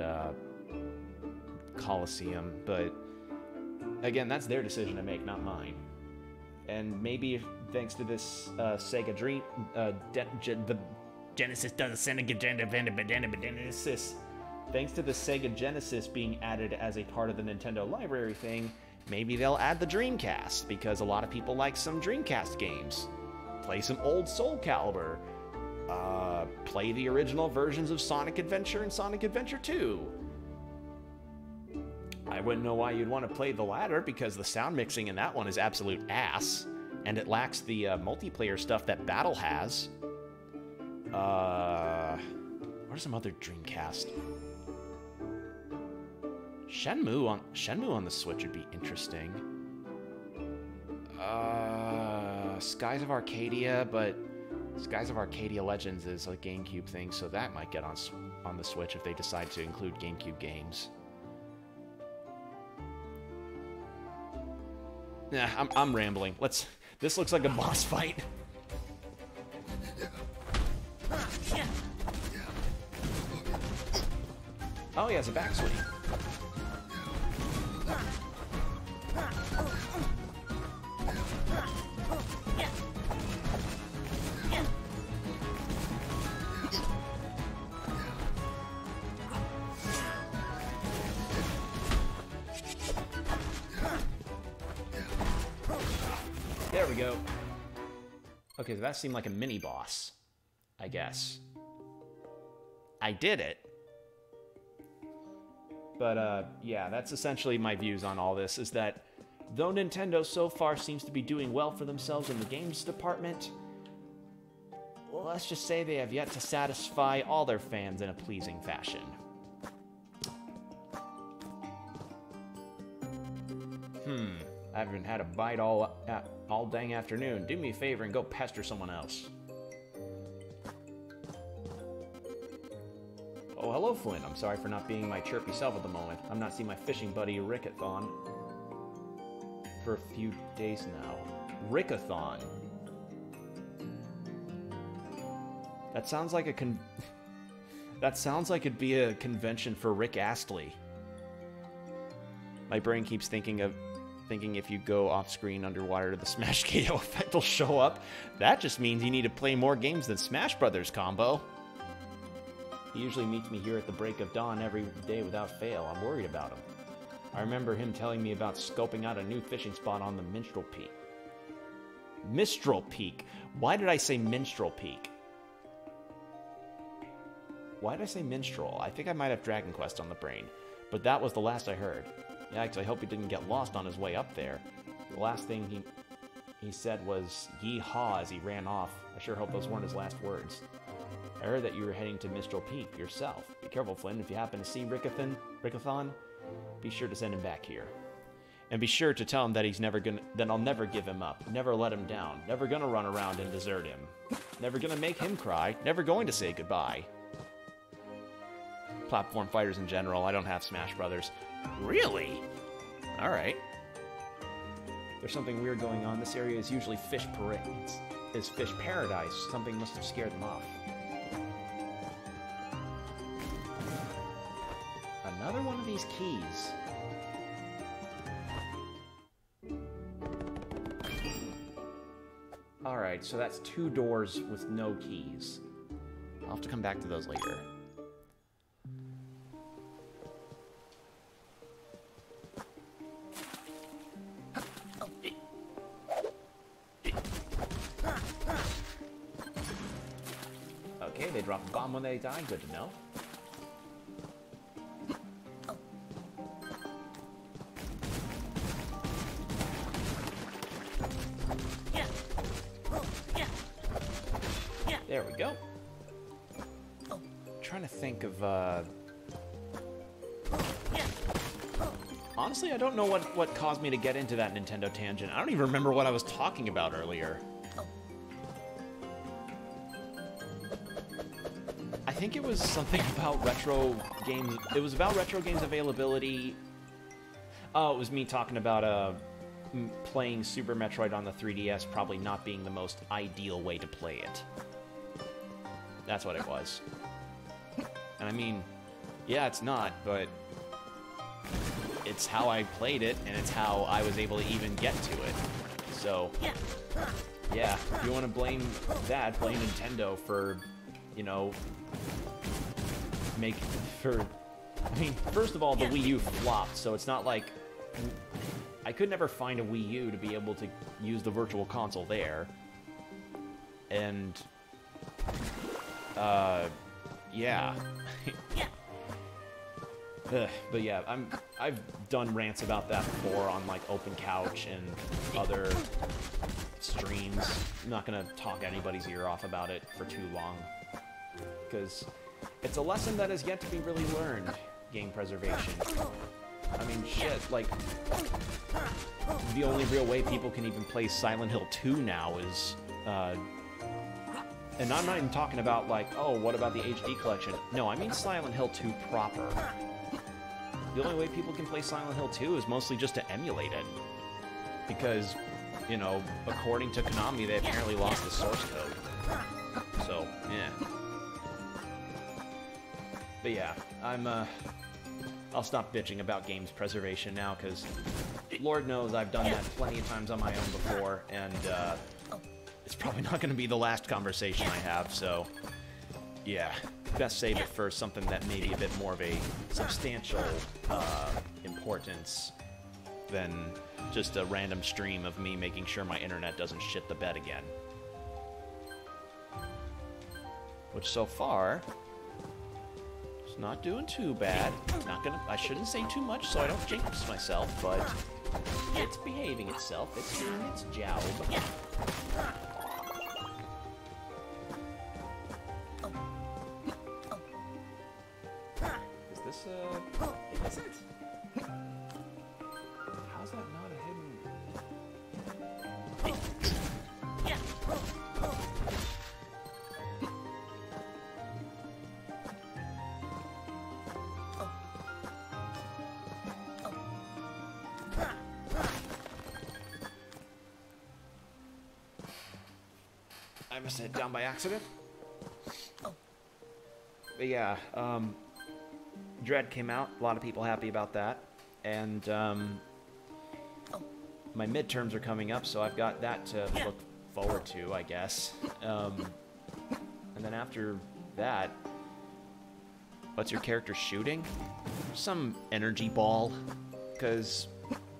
Coliseum, but again, that's their decision to make, not mine. And maybe thanks to this Sega Dream, the Genesis doesn't Sega Genesis. Thanks to the Sega Genesis being added as a part of the Nintendo library thing, maybe they'll add the Dreamcast, because a lot of people like some Dreamcast games. Play some old Soul Calibur. Play the original versions of Sonic Adventure and Sonic Adventure 2. I wouldn't know why you'd want to play the latter, because the sound mixing in that one is absolute ass, and it lacks the multiplayer stuff that Battle has. What are some other Dreamcast? Shenmue on the Switch would be interesting. Skies of Arcadia, but Skies of Arcadia Legends is a GameCube thing, so that might get on the Switch if they decide to include GameCube games. Nah, I'm rambling. This looks like a boss fight. Oh, he has a backswing. There we go. Okay, so that seemed like a mini-boss, I guess. I did it. But, yeah, that's essentially my views on all this, is that though Nintendo so far seems to be doing well for themselves in the games department, well, let's just say they have yet to satisfy all their fans in a pleasing fashion. I haven't had a bite all dang afternoon. Do me a favor and go pester someone else. Oh, hello, Flynn. I'm sorry for not being my chirpy self at the moment. I'm not seeing my fishing buddy Rickathon for a few days now. Rickathon. That sounds like that sounds like it'd be a convention for Rick Astley. My brain keeps thinking if you go off-screen underwater, the Smash KO effect will show up. That just means you need to play more games than Smash Brothers combo. He usually meets me here at the break of dawn every day without fail. I'm worried about him. I remember him telling me about scoping out a new fishing spot on the Minstrel Peak. Mistral Peak. Why did I say Minstrel Peak? Why did I say Minstrel? I think I might have Dragon Quest on the brain, but that was the last I heard. Yikes, I hope he didn't get lost on his way up there. The last thing he said was yee-haw as he ran off. I sure hope those weren't his last words. I heard that you were heading to Mistral Peak yourself. Be careful, Flynn. If you happen to see Rickathon, be sure to send him back here. And be sure to tell him that that I'll never give him up. Never let him down. Never gonna run around and desert him. Never gonna make him cry. Never going to say goodbye. Platform fighters in general. I don't have Smash Brothers. Really? Alright. There's something weird going on. This area is usually fish parades. Is fish paradise. Something must have scared them off. Another one of these keys. Alright, so that's 2 doors with no keys. I'll have to come back to those later. Okay, they drop a bomb when they die. Good to know. There we go. Trying to think of, honestly, I don't know what caused me to get into that Nintendo tangent. I don't even remember what I was talking about earlier. I think it was something about retro games. It was about retro games availability. Oh, it was me talking about playing Super Metroid on the 3DS probably not being the most ideal way to play it. That's what it was. And I mean, yeah, it's not, but it's how I played it, and it's how I was able to even get to it. So, yeah, if you want to blame that, blame Nintendo for, you know, I mean, first of all, the Wii U flopped, so it's not like... I could never find a Wii U to be able to use the Virtual Console there. And... yeah. But yeah, I've done rants about that before on, like, Open Couch and other streams. I'm not gonna talk anybody's ear off about it for too long. Because it's a lesson that has yet to be really learned, game preservation. I mean, shit, like, the only real way people can even play Silent Hill 2 now is, and I'm not even talking about, like, oh, what about the HD collection? No, I mean Silent Hill 2 proper. The only way people can play Silent Hill 2 is mostly just to emulate it. Because, you know, according to Konami, they apparently lost the source code. So, yeah. But yeah, I'll stop bitching about games preservation now, because Lord knows I've done that plenty of times on my own before, and it's probably not going to be the last conversation I have, so yeah, best save it for something that may be a bit more of a substantial importance than just a random stream of me making sure my internet doesn't shit the bed again. Which so far... it's not doing too bad. I shouldn't say too much so I don't jinx myself, but it's behaving itself. It's doing its job. Is this is it? How's that not a hidden? I must have hit down by accident. But yeah, Dread came out. A lot of people happy about that. And my midterms are coming up, so I've got that to look forward to, I guess. And then after that, what's your character shooting? Some energy ball. Because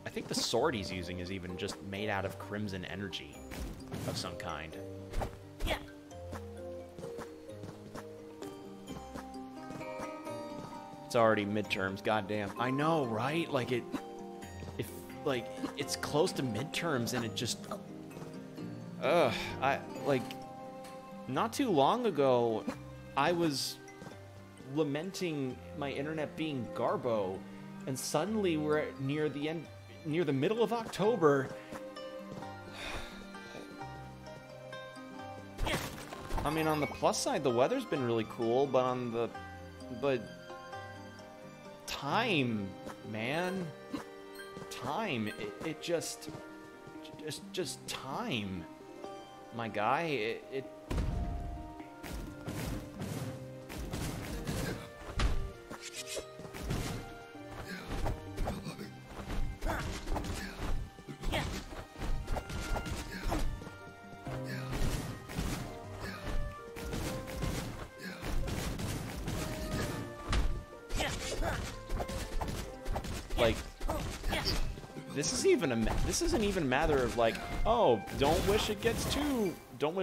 I think the sword he's using is even just made out of crimson energy of some kind. It's already midterms, goddamn. I know, right? Like it's close to midterms and it just... not too long ago, I was lamenting my internet being garbo, and suddenly we're near the middle of October. I mean, on the plus side, the weather's been really cool, but time, man. Time. It just time. My guy, it like, this isn't even a matter of like, oh, don't wish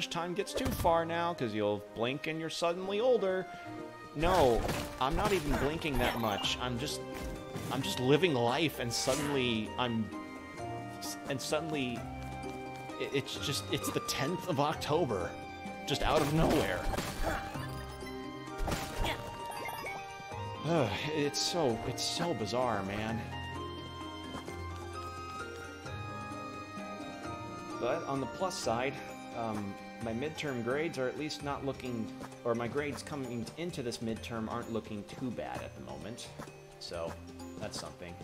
time gets too far now, because you'll blink and you're suddenly older. No, I'm not even blinking that much. I'm just living life, and suddenly it's the 10th of October, just out of nowhere. It's so bizarre, man. But on the plus side, my midterm grades are at least not looking, or my grades coming into this midterm aren't looking too bad at the moment. So, that's something.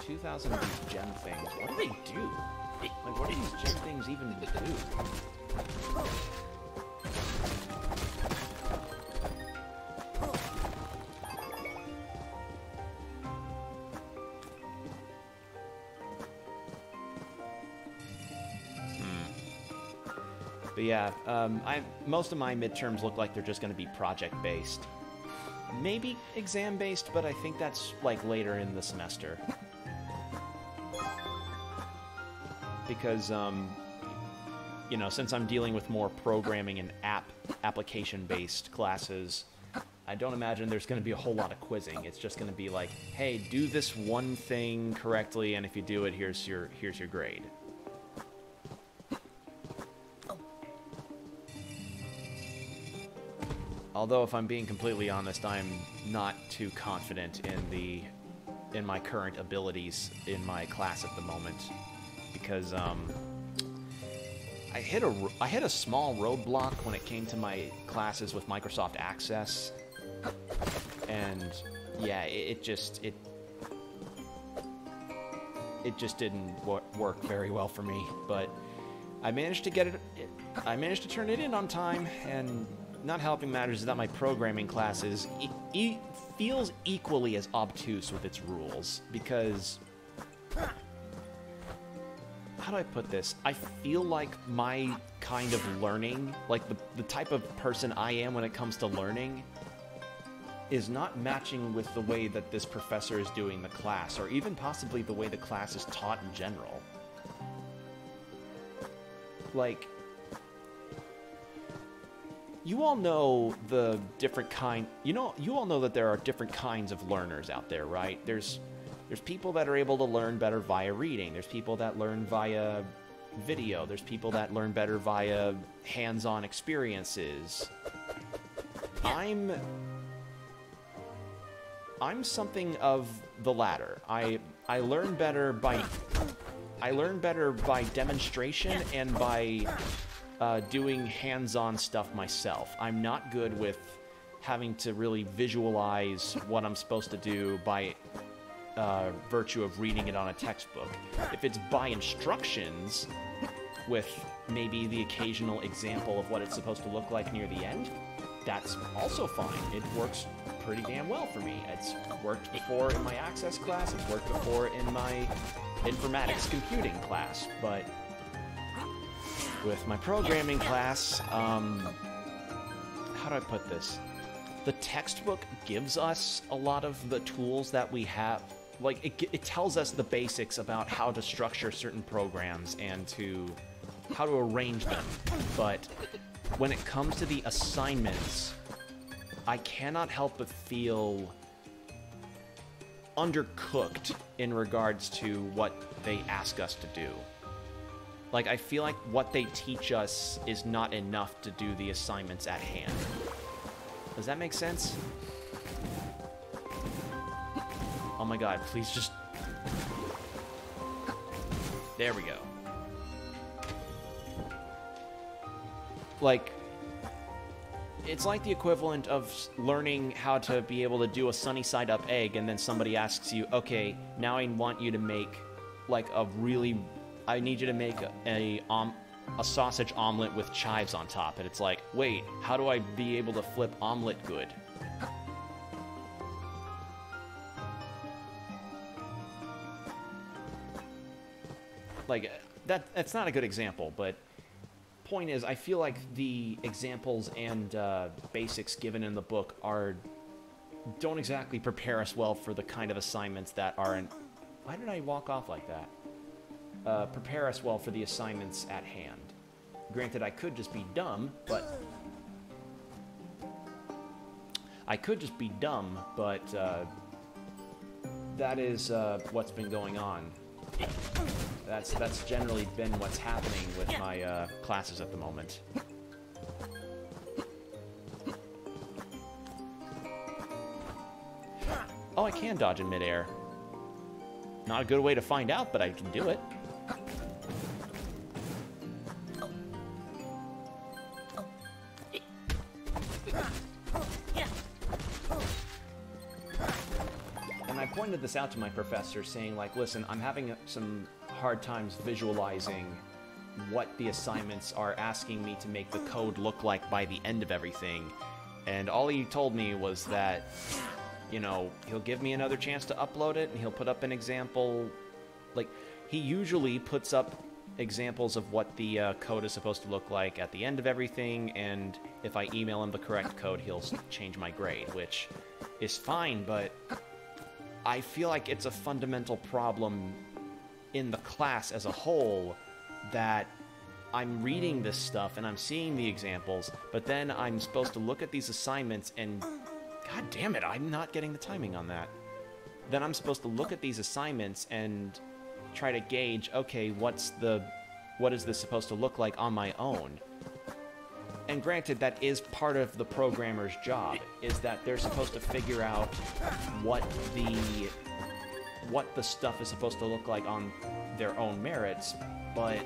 2,000 of these gem things. What do they do? Like, what do these gem things even do? But yeah, most of my midterms look like they're just going to be project-based. Maybe exam-based, but I think that's, like, later in the semester. Because, you know, since I'm dealing with more programming and application-based classes, I don't imagine there's going to be a whole lot of quizzing. It's just going to be like, hey, do this one thing correctly, and if you do it, here's your grade. Although, if I'm being completely honest, I'm not too confident in my current abilities in my class at the moment, because I hit a small roadblock when it came to my classes with Microsoft Access, and yeah, it just didn't work very well for me. But I managed to get it. I managed to turn it in on time, and not helping matters is that my programming classes feels equally as obtuse with its rules, because how do I put this? I feel like my kind of learning, like the type of person I am when it comes to learning, is not matching with the way that this professor is doing the class, or even possibly the way the class is taught in general. Like, you all know the different you all know that there are different kinds of learners out there, right? There's people that are able to learn better via reading. There's people that learn via video. There's people that learn better via hands-on experiences. I'm something of the latter. I learn better by demonstration and by doing hands-on stuff myself. I'm not good with having to really visualize what I'm supposed to do by virtue of reading it on a textbook. If it's by instructions, with maybe the occasional example of what it's supposed to look like near the end, that's also fine. It works pretty damn well for me. It's worked before in my Access class, it's worked before in my informatics computing class, but with my programming class, how do I put this? The textbook gives us a lot of the tools that we have. Like, it tells us the basics about how to structure certain programs and how to arrange them. But when it comes to the assignments, I cannot help but feel undercooked in regards to what they ask us to do. Like, I feel like what they teach us is not enough to do the assignments at hand. Does that make sense? Oh my god, please just... There we go. Like, it's like the equivalent of learning how to be able to do a sunny side up egg, and then somebody asks you, okay, now I want you to make, like, I need you to make a sausage omelet with chives on top. And it's like, wait, how do I be able to flip omelet good? Like, that's not a good example, but point is, I feel like the examples and basics given in the book don't exactly prepare us well for the kind of assignments that are in... Why did I walk off like that? Prepare us well for the assignments at hand. Granted, I could just be dumb, but... that is what's been going on. That's generally been what's happening with my classes at the moment. Oh, I can dodge in midair. Not a good way to find out, but I can do it. pointed this out to my professor, saying, like, listen, I'm having some hard times visualizing what the assignments are asking me to make the code look like by the end of everything. And all he told me was that, you know, he'll give me another chance to upload it, and he'll put up an example. Like, he usually puts up examples of what the code is supposed to look like at the end of everything, and if I email him the correct code, he'll change my grade, which is fine, but I feel like it's a fundamental problem in the class as a whole that I'm reading this stuff and I'm seeing the examples, but then I'm supposed to look at these assignments and, god damn it, I'm not getting the timing on that. Then I'm supposed to look at these assignments and try to gauge, okay, what is this supposed to look like on my own? And granted, that is part of the programmer's job, is that they're supposed to figure out what the stuff is supposed to look like on their own merits, but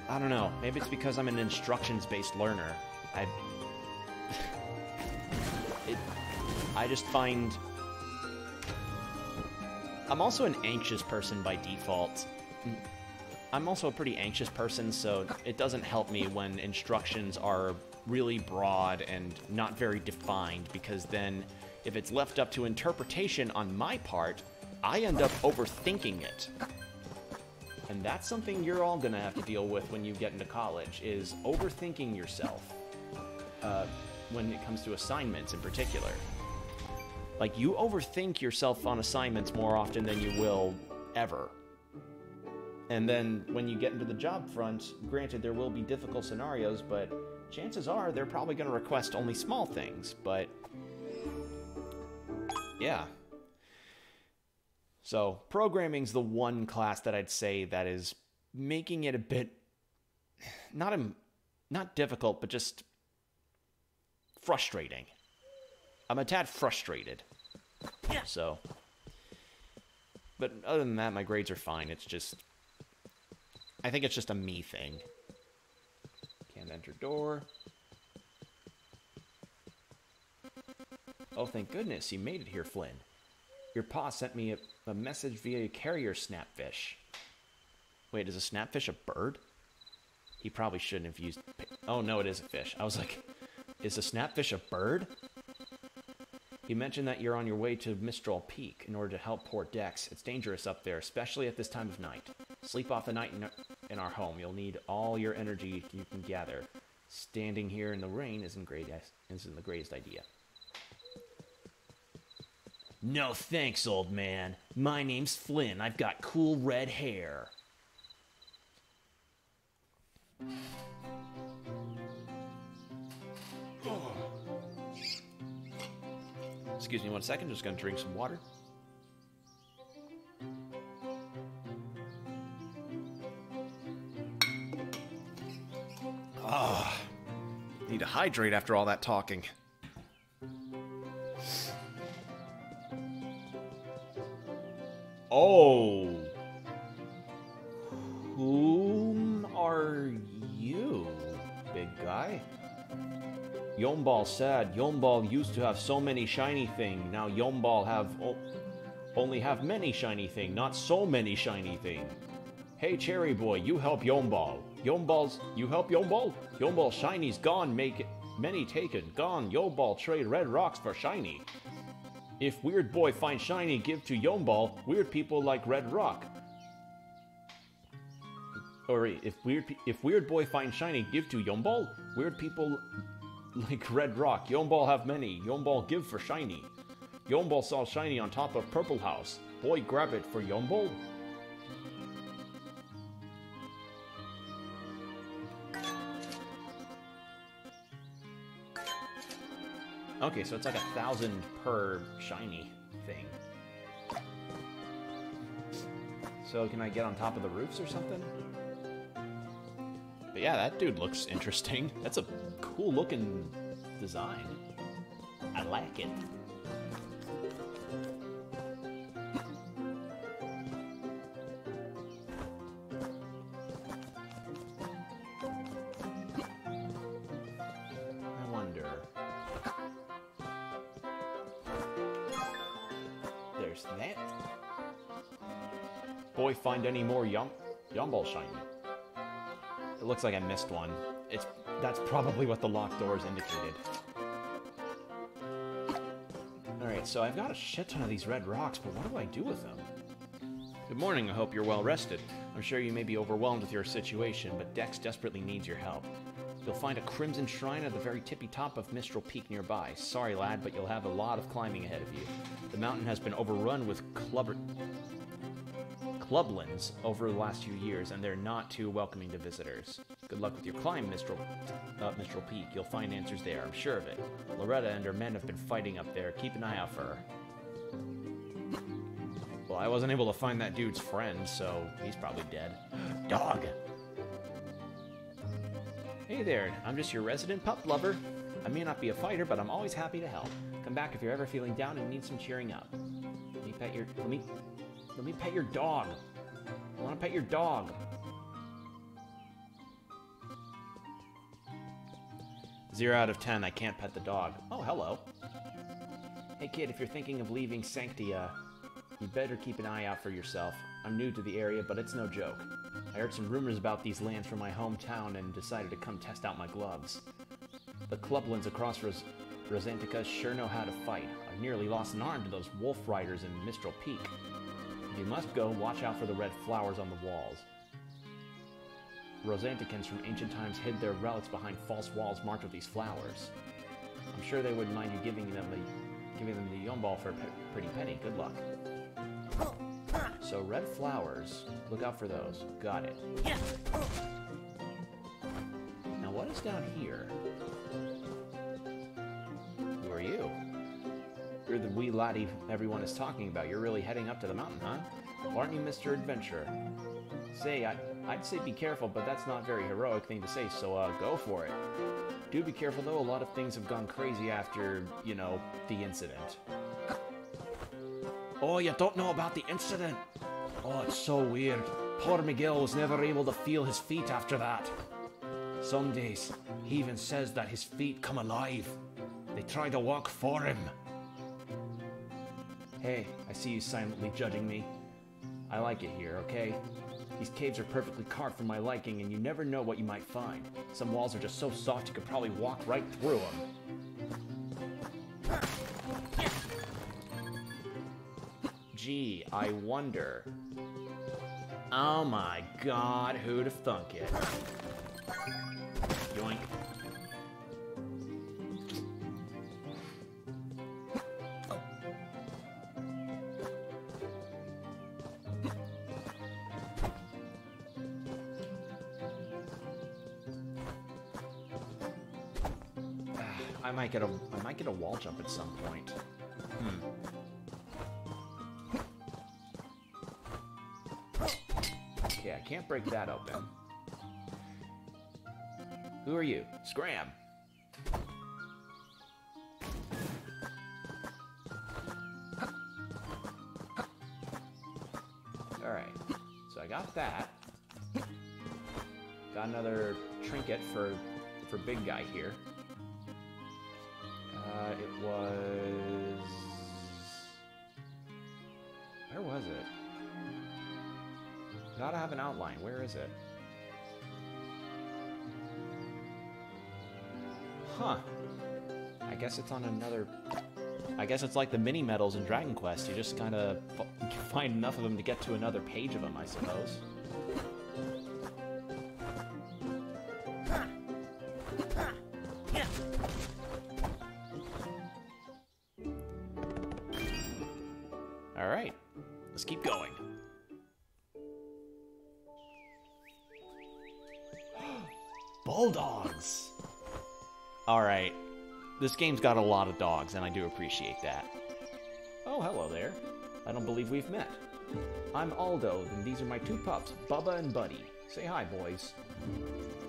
I don't know. Maybe it's because I'm an instructions-based learner. I just find... I'm also an anxious person by default. I'm also a pretty anxious person, so it doesn't help me when instructions are really broad and not very defined, because then if it's left up to interpretation on my part, I end up overthinking it. And that's something you're all gonna have to deal with when you get into college, is overthinking yourself when it comes to assignments in particular. Like, you overthink yourself on assignments more often than you will ever. And then when you get into the job front, granted, there will be difficult scenarios, but chances are they're probably going to request only small things, but yeah. So, programming's the one class that I'd say that is making it a bit, not difficult, but just frustrating. I'm a tad frustrated. So, but other than that, my grades are fine. It's just, I think it's just a me thing. Can't enter door. Oh, thank goodness, you made it here, Flynn. Your pa sent me a message via carrier snapfish. Wait, is a snapfish a bird? He probably shouldn't have used... Oh, no, it is a fish. I was like, is a snapfish a bird? He mentioned that you're on your way to Mistral Peak in order to help poor Dex. It's dangerous up there, especially at this time of night. Sleep off the night in our home. You'll need all your energy you can gather. Standing here in the rain isn't the greatest idea. No thanks, old man. My name's Flynn. I've got cool red hair. Excuse me 1 second, just gonna drink some water. Ah, need to hydrate after all that talking. Oh. Whom are you, big guy? Yomball said Yomball used to have so many shiny thing. Now Yomball only have many shiny thing, not so many shiny thing. Hey, Cherry Boy, you help Yomball. You help Yomball? Yomball shiny's gone, make it many taken. Gone, Yomball trade red rocks for shiny. If Weird Boy finds shiny, give to Yomball. Weird people like red rock. Or if Weird Boy finds shiny, give to Yomball. Weird people like red rock. Yomball have many. Yomball give for shiny. Yomball saw shiny on top of Purple House. Boy grab it for Yomball. Okay, so it's like 1,000 per shiny thing. So can I get on top of the roofs or something? But yeah, that dude looks interesting. That's a cool looking design. I like it. I wonder. Boy, find any more Yumball shiny. It looks like I missed one. That's probably what the locked doors indicated. Alright, so I've got a shit ton of these red rocks, but what do I do with them? Good morning, I hope you're well rested. I'm sure you may be overwhelmed with your situation, but Dex desperately needs your help. You'll find a crimson shrine at the very tippy top of Mistral Peak nearby. Sorry, lad, but you'll have a lot of climbing ahead of you. The mountain has been overrun with clublands over the last few years, and they're not too welcoming to visitors. Good luck with your climb, Mistral Peak. You'll find answers there, I'm sure of it. Loretta and her men have been fighting up there. Keep an eye out for her. Well, I wasn't able to find that dude's friend, so he's probably dead. Dog! Hey there, I'm just your resident pup lover. I may not be a fighter, but I'm always happy to help. Come back if you're ever feeling down and need some cheering up. Let me pet your dog. I want to pet your dog. 0 out of 10, I can't pet the dog. Oh, hello. Hey kid, if you're thinking of leaving Sanctia, you'd better keep an eye out for yourself. I'm new to the area, but it's no joke. I heard some rumors about these lands from my hometown and decided to come test out my gloves. The clublands across Rosantica sure know how to fight. I've nearly lost an arm to those wolf riders in Mistral Peak. If you must go, watch out for the red flowers on the walls. Rosanticans from ancient times hid their relics behind false walls marked with these flowers. I'm sure they wouldn't mind you giving them the Yumball for a pretty penny. Good luck. So, red flowers. Look out for those. Got it. Now, what is down here? Who are you? You're the wee laddie everyone is talking about. You're really heading up to the mountain, huh? Well, aren't you Mr. Adventurer? Say, I'd say be careful, but that's not a very heroic thing to say, so go for it. Do be careful, though. A lot of things have gone crazy after, you know, the incident. Oh, you don't know about the incident? Oh, it's so weird. Poor Miguel was never able to feel his feet after that. Some days, he even says that his feet come alive. They try to walk for him. Hey, I see you silently judging me. I like it here, okay? These caves are perfectly carved for my liking, and you never know what you might find. Some walls are just so soft you could probably walk right through them. Gee, I wonder. Oh my god, who'd have thunk it? Yoink. I might get a wall jump at some point. Okay, I can't break that open. Who are you? Scram! Alright, so I got that. Got another trinket for big guy here. It was... Where was it? Gotta have an outline. Where is it? Huh. I guess it's on another... I guess it's like the mini-medals in Dragon Quest. You just kind of find enough of them to get to another page of them, I suppose. Alright. Let's keep going. Bulldogs! Alright. This game's got a lot of dogs, and I do appreciate that. Oh, hello there. I don't believe we've met. I'm Aldo, and these are my two pups, Bubba and Buddy. Say hi, boys.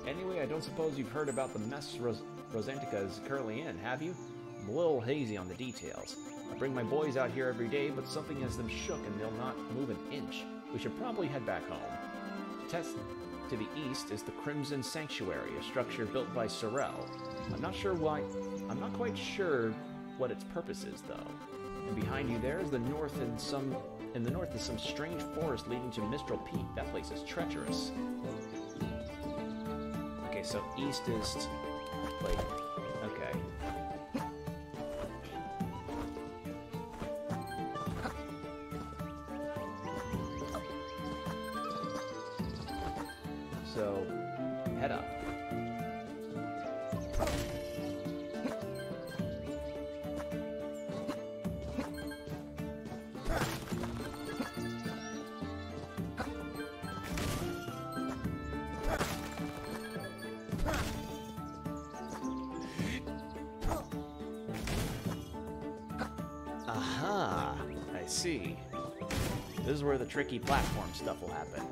Anyway, I don't suppose you've heard about the mess Rosantica is currently in, have you? I'm a little hazy on the details. I bring my boys out here every day, but something has them shook and they'll not move an inch. We should probably head back home. To the east is the Crimson Sanctuary, a structure built by Sorrel. I'm not quite sure what its purpose is, though. And behind you there is the north and some In the north is some strange forest leading to Mistral Peak. That place is treacherous. Okay, so east is... Wait. Okay. So, head up. Aha! I see. This is where the tricky platform stuff will happen.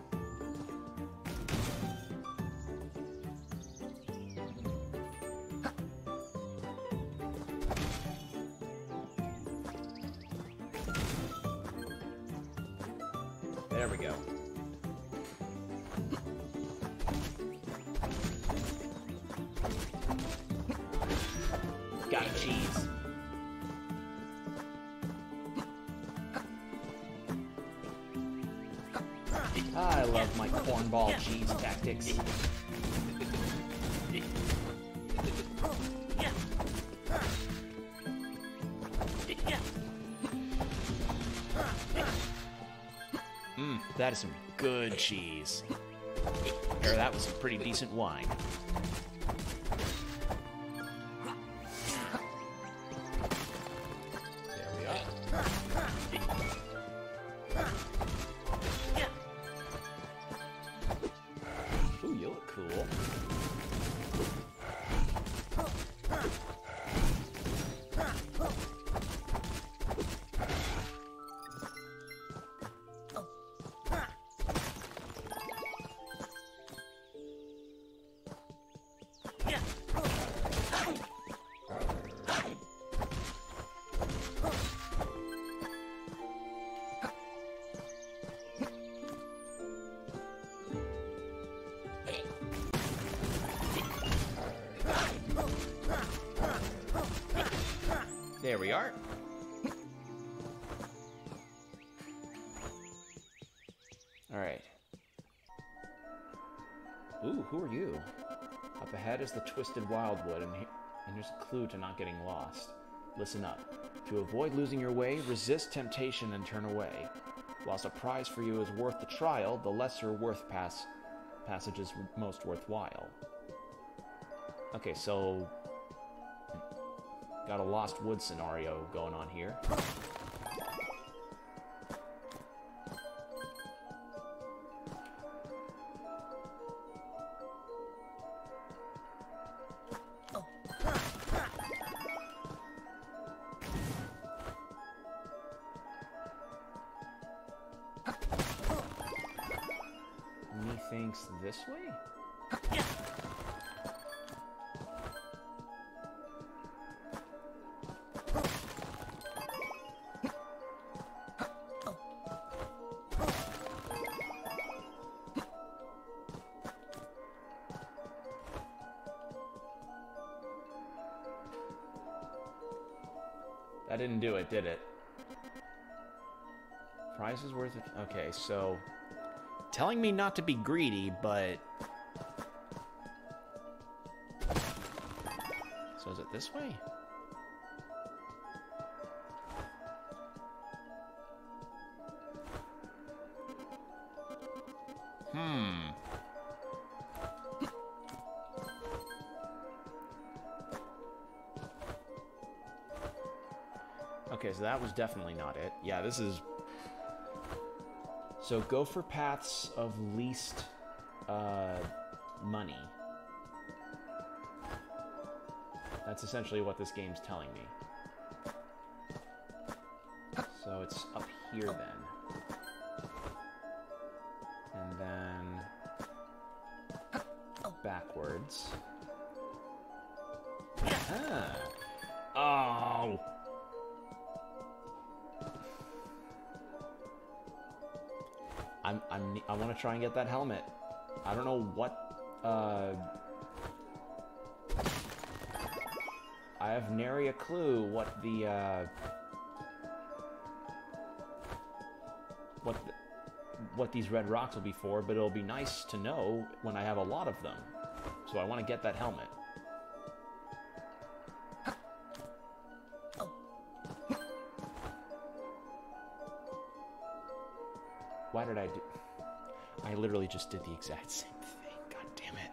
There we go. Got a cheese. I love my cornball cheese tactics. That is some good cheese. Or that was some pretty decent wine. There we are. Ooh, you look cool. There we are. Alright. Ooh, who are you? Up ahead is the Twisted Wildwood, and here's a clue to not getting lost. Listen up. To avoid losing your way, resist temptation and turn away. Whilst a prize for you is worth the trial, the lesser worth passage is most worthwhile. Okay, so... got a Lost Woods scenario going on here. Methinks this way? That didn't do it, did it? Prize is worth it. Okay, so... telling me not to be greedy, but... so is it this way? Okay, so that was definitely not it. Yeah, this is... so go for paths of least money. That's essentially what this game's telling me. So it's up here then. And then... backwards. Ah! Oh! I want to try and get that helmet. I don't know what, I have nary a clue what the, what these red rocks will be for, but it'll be nice to know when I have a lot of them. So I want to get that helmet. Why did I do... I literally just did the exact same thing. God damn it.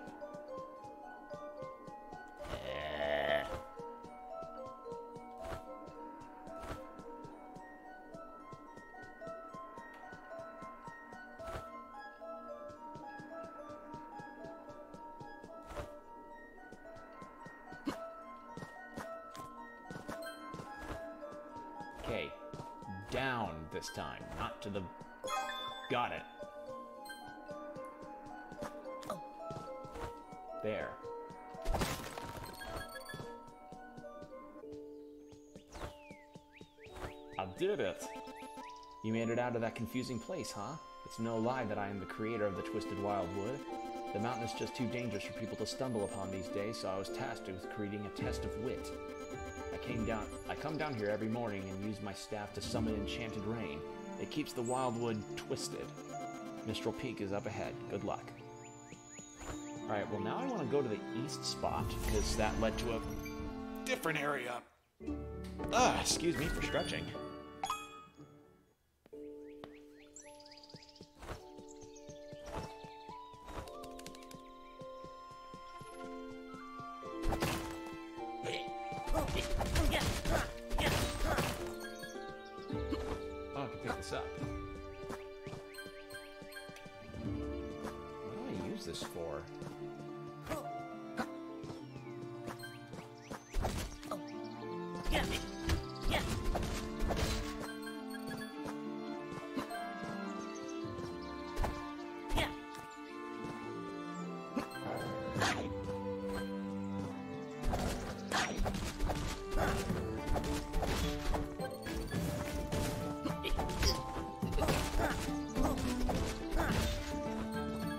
Okay, down this time, not to the... Got it. There. I did it! You made it out of that confusing place, huh? It's no lie that I am the creator of the Twisted Wildwood. The mountain is just too dangerous for people to stumble upon these days, so I was tasked with creating a test of wit. I come down here every morning and use my staff to summon enchanted rain. It keeps the Wildwood twisted. Mistral Peak is up ahead. Good luck. Alright, well now I want to go to the east spot, because that led to a different area. Excuse me for stretching. Oh, I can pick this up. What do I use this for?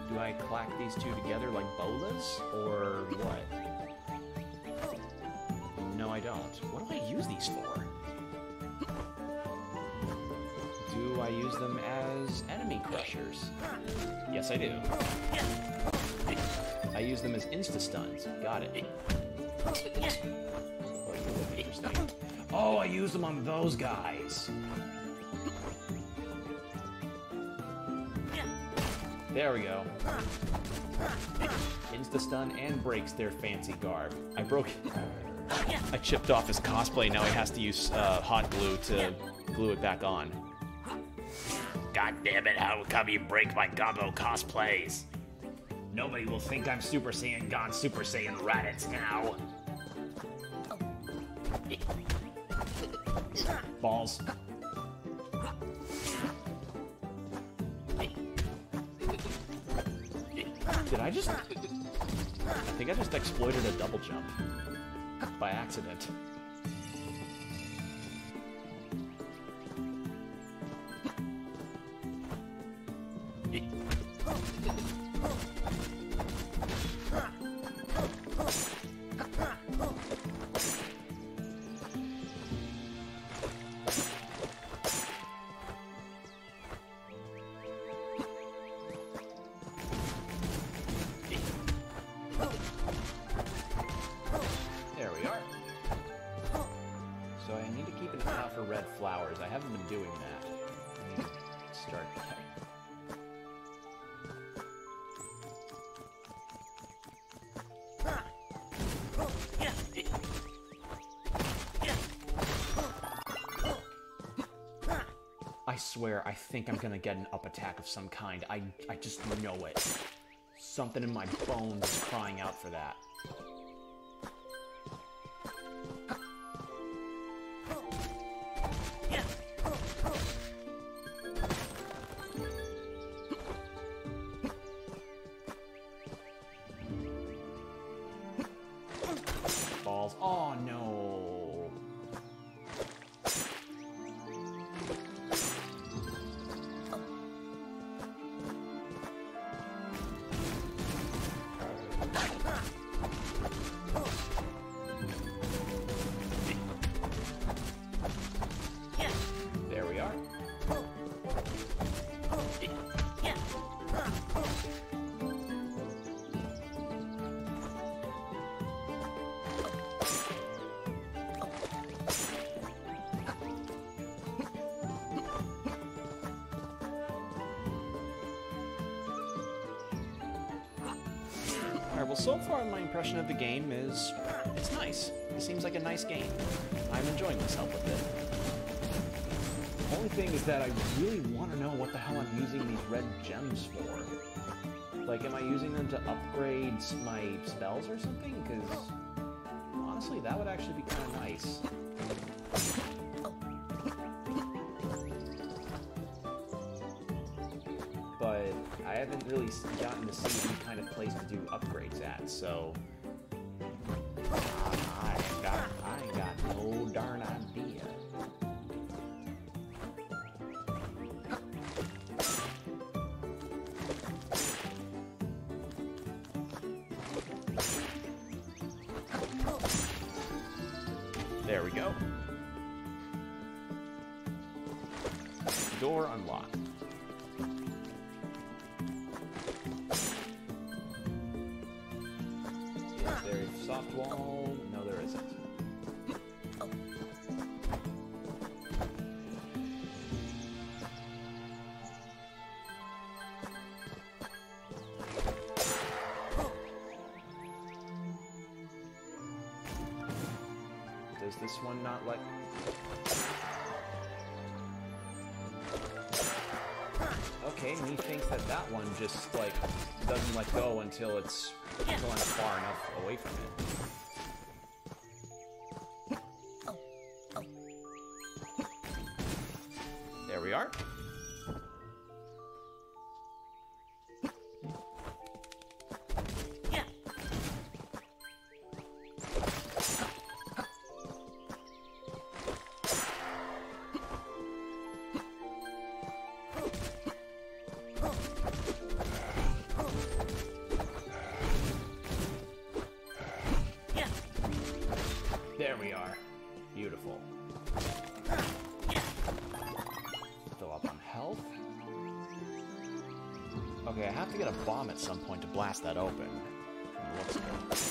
Do I clack these two together like bolas, or what? No, I don't. What do I use these for? Do I use them as enemy crushers? Yes, I do. I use them as insta-stuns. Got it. Oh, you look interesting. Oh, I use them on those guys. There we go. Insta-stun and breaks their fancy garb. I chipped off his cosplay, now he has to use hot glue to glue it back on. God damn it, how come you break my Gumbo cosplays? Nobody will think I'm Super Saiyan gone Super Saiyan Raditz now. Balls. Did I just... I think I just exploited a double jump. By accident. There we are. So I need to keep an eye out for red flowers. I haven't been doing that. Let me start that. I swear, I think I'm gonna get an up attack of some kind. I just know it. Something in my bones is crying out for that. Balls. Oh no. Alright, well, so far my impression of the game is... it's nice. It seems like a nice game. I'm enjoying myself with it. The only thing is that I really want to know what the hell I'm using these red gems for. Like, am I using them to upgrade my spells or something? Because, honestly, that would actually be kind of nice. But I haven't really gotten to see any kind of place to do upgrades at, so... I ain't got no darn idea. There we go. Door unlocked. Is there a soft wall? No, there isn't. Does this one not let... Okay, and he thinks that that one just, like, doesn't let go until it's going far enough away from it. There we are. There we are. Beautiful. Fill up on health. Okay, I have to get a bomb at some point to blast that open. From the looks of it.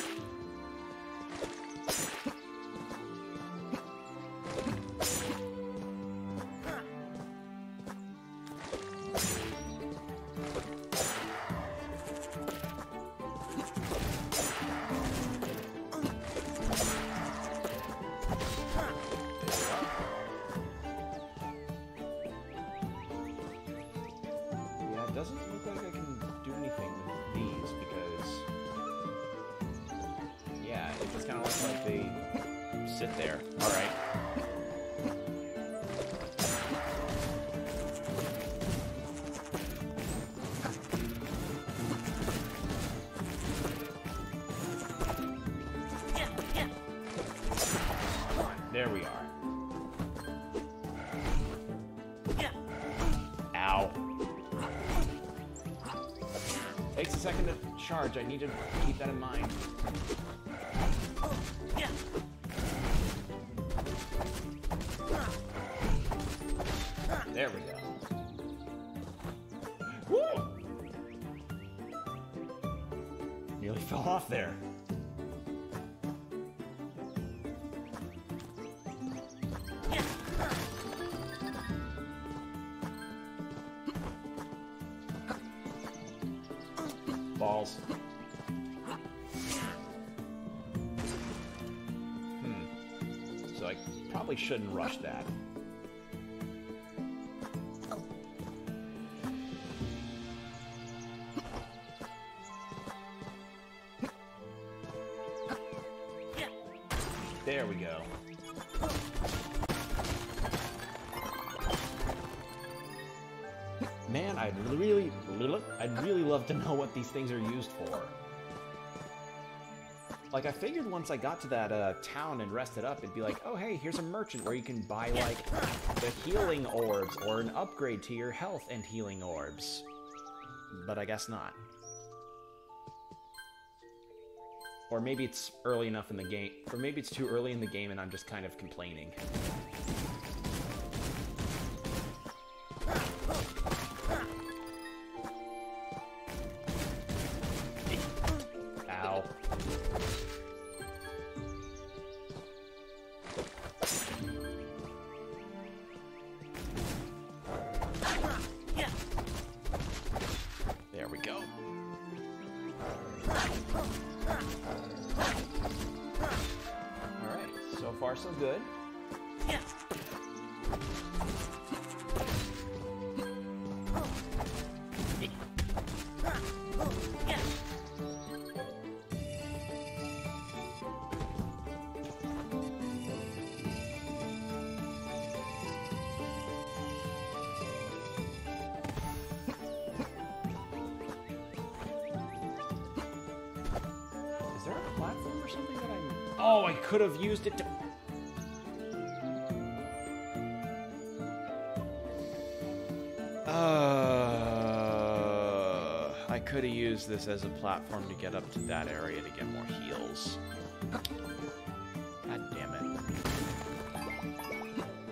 Doesn't look like I can do anything with these because, yeah, it just kind of looks like they sit there. All right. There we are. Ow. Takes a second to charge. I need to keep that in mind. There we go. Woo! Nearly fell off there. Balls. So I probably shouldn't rush that. There we go. Man, I'd really love to know what these things are used for. Like, I figured once I got to that town and rested up, it'd be like, oh, hey, here's a merchant where you can buy, like, the healing orbs or an upgrade to your health and healing orbs. But I guess not. Or maybe it's early enough in the game, or maybe it's too early in the game and I'm just kind of complaining. Ow. There we go. far, so good. Yeah. Oh, I could have used it to... I could have used this as a platform to get up to that area to get more heals. God damn it.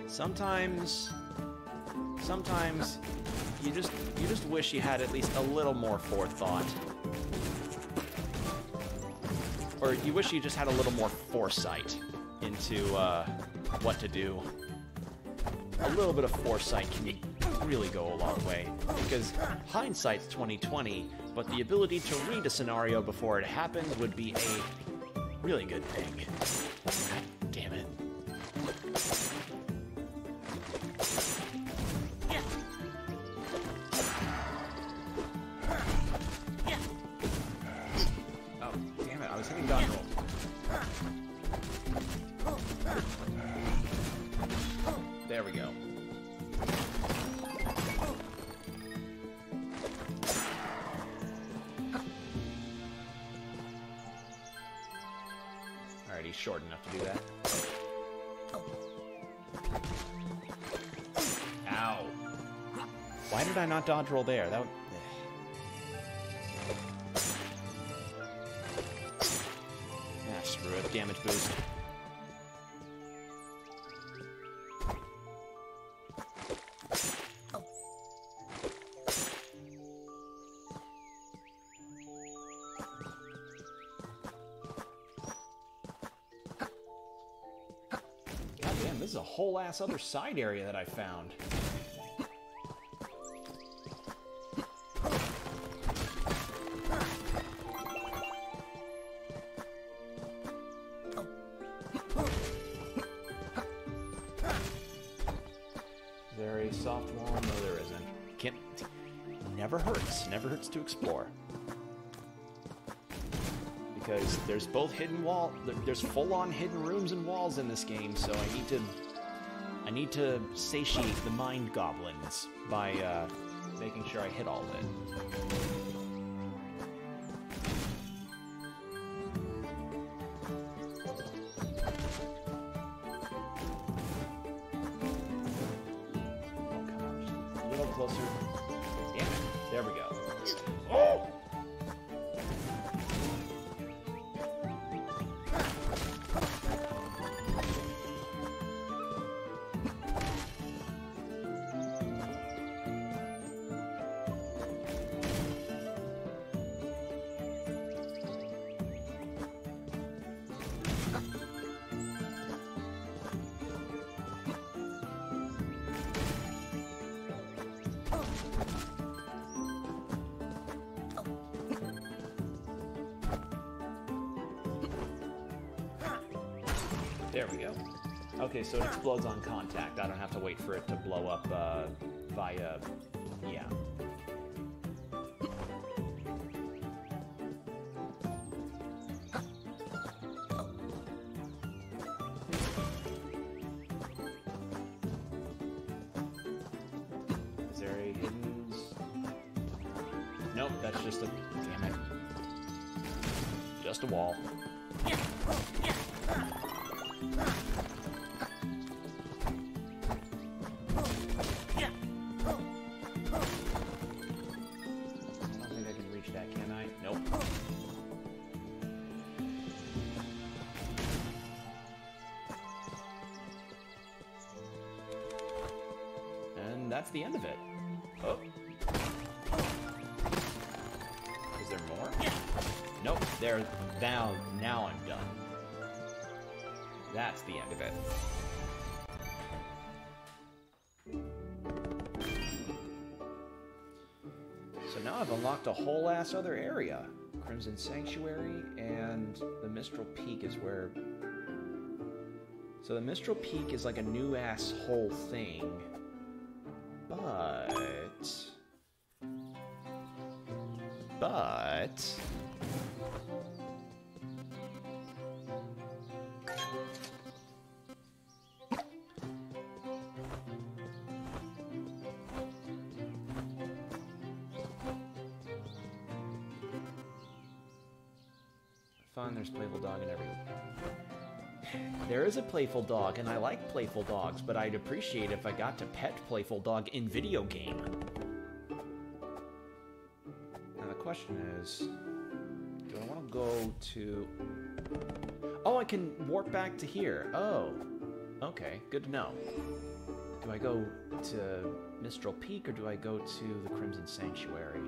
Sometimes you just wish you had at least a little more forethought. Or you wish you just had a little more foresight into what to do. A little bit of foresight can really go a long way, because hindsight's 20/20, but the ability to read a scenario before it happens would be a really good thing. God damn it. There we go. Alright, he's short enough to do that. Ow. Why did I not dodge roll there? That would... Ah, screw it. Damage boost. This is a whole ass other side area that I found. Is there a soft wall? No, there isn't. Can't. Never hurts. Never hurts to explore. Because there's both hidden wall, there's full-on hidden rooms and walls in this game, so I need to satiate the mind goblins by making sure I hit all of it. Oh, come on, a little closer. Damn it! There we go. Oh! There we go. Okay, so it explodes on contact. I don't have to wait for it to blow up via... yeah. Is there a hidden... Nope, that's just a... damn it. Just a wall. That's the end of it. Oh. Is there more? Nope. There. Now I'm done. That's the end of it. So now I've unlocked a whole ass other area. Crimson Sanctuary and the Mistral Peak is where So the Mistral Peak is like a new ass whole thing. But... Fun, there's playful dog in every... There is a playful dog, and I like playful dogs, but I'd appreciate if I got to pet playful dog in video game. Now the question is, do I want to go to... Oh, I can warp back to here. Oh, okay, good to know. Do I go to Mistral Peak, or do I go to the Crimson Sanctuary?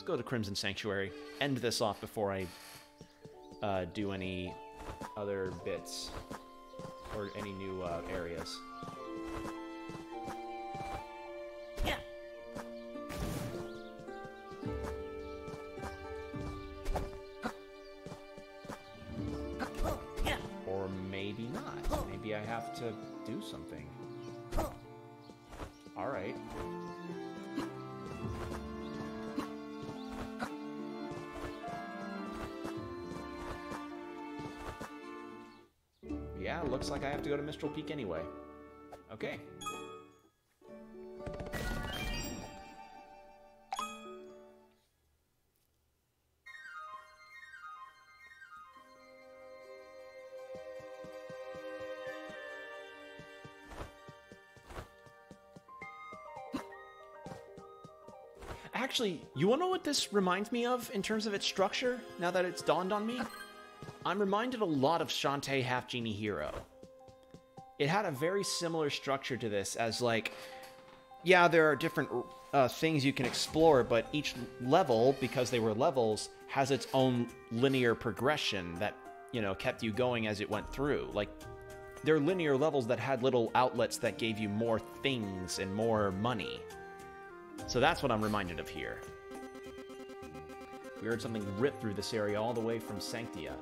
Go to Crimson Sanctuary. End this off before I do any other bits or any new areas. Yeah. Or maybe not. Maybe I have to do something. All right. Yeah, looks like I have to go to Mistral Peak anyway. Okay. Actually, you wanna know what this reminds me of in terms of its structure, now that it's dawned on me? I'm reminded a lot of Shantae Half Genie Hero. It had a very similar structure to this, as like, yeah, there are different things you can explore, but each level, because they were levels, has its own linear progression that, you know, kept you going as it went through. Like, there are linear levels that had little outlets that gave you more things and more money. So that's what I'm reminded of here. We heard something rip through this area all the way from Sanctia.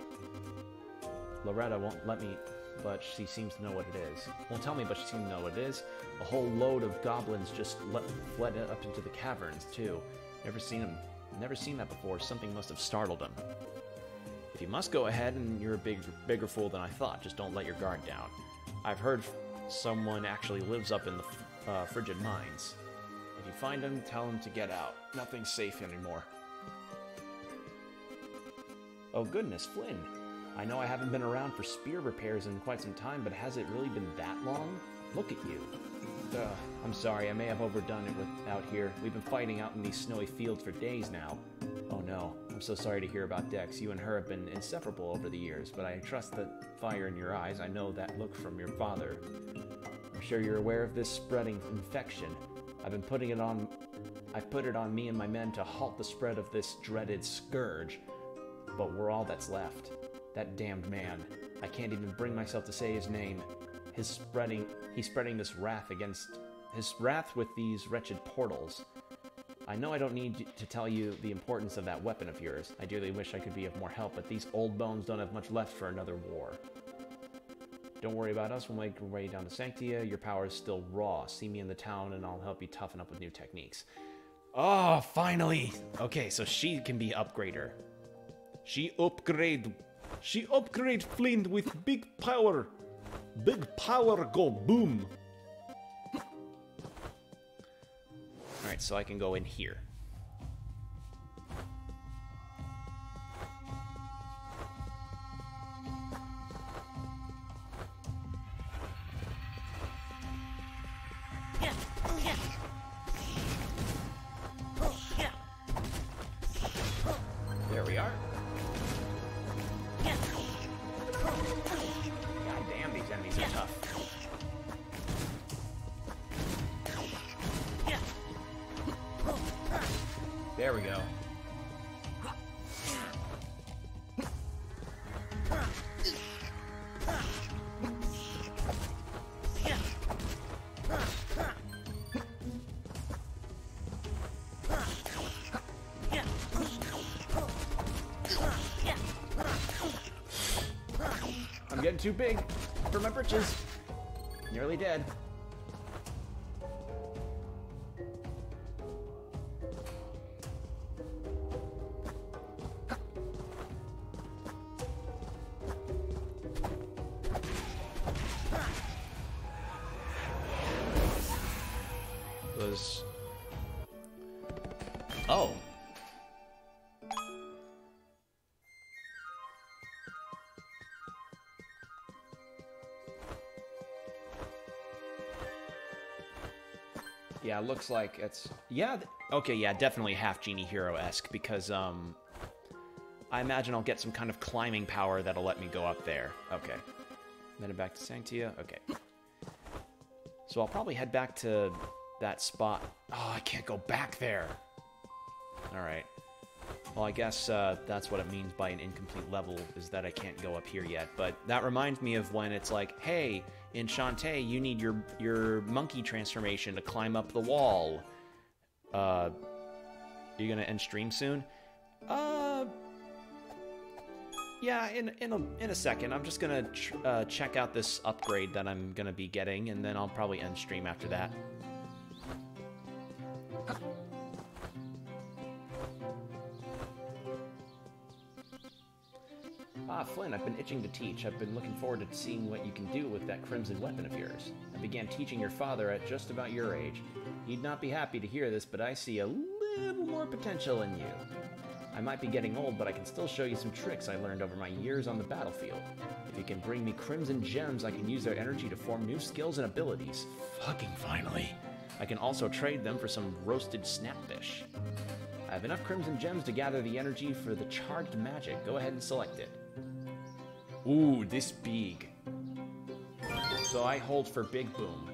Loretta won't let me, but she seems to know what it is. Won't tell me, but she seems to know what it is. A whole load of goblins just fled up into the caverns, too. Never seen that before. Something must have startled them. If you must go ahead, and you're a bigger fool than I thought, just don't let your guard down. I've heard someone actually lives up in the frigid mines. If you find him, tell him to get out. Nothing's safe anymore. Oh goodness, Flynn. I know I haven't been around for spear repairs in quite some time, but has it really been that long? Look at you. I'm sorry, I may have overdone it out here. We've been fighting out in these snowy fields for days now. Oh no, I'm so sorry to hear about Dex. You and her have been inseparable over the years, but I trust the fire in your eyes. I know that look from your father. I'm sure you're aware of this spreading infection. I've put it on me and my men to halt the spread of this dreaded scourge, but we're all that's left. That damned man. I can't even bring myself to say his name. He's spreading this wrath with these wretched portals. I know I don't need to tell you the importance of that weapon of yours. I dearly wish I could be of more help, but these old bones don't have much left for another war. Don't worry about us. We'll make our way down to Sanctia. Your power is still raw. See me in the town, and I'll help you toughen up with new techniques. Oh, finally! Okay, so she can be upgrader. She upgrade Flynn with big power. Big power go boom. Alright, so I can go in here. There we are. God damn, these enemies are tough. getting too big for my britches. Nearly dead. Oh. Yeah, looks like it's... Yeah, okay, yeah, definitely half Genie Hero-esque, because, I imagine I'll get some kind of climbing power that'll let me go up there. Okay. Then back to Sanctia. Okay. So I'll probably head back to that spot. Oh, I can't go back there. Alright. Well, I guess that's what it means by an incomplete level, is that I can't go up here yet. But that reminds me of when it's like, hey, in Shantae, you need your monkey transformation to climb up the wall. You gonna end stream soon? Yeah, in a second. I'm just gonna check out this upgrade that I'm gonna be getting, and then I'll probably end stream after that. Ah, Flynn, I've been itching to teach. I've been looking forward to seeing what you can do with that crimson weapon of yours. I began teaching your father at just about your age. He'd not be happy to hear this, but I see a little more potential in you. I might be getting old, but I can still show you some tricks I learned over my years on the battlefield. If you can bring me crimson gems, I can use their energy to form new skills and abilities. Fucking finally. I can also trade them for some roasted snapfish. I have enough crimson gems to gather the energy for the charged magic. Go ahead and select it. Ooh, this big. So I hold for Big Boom.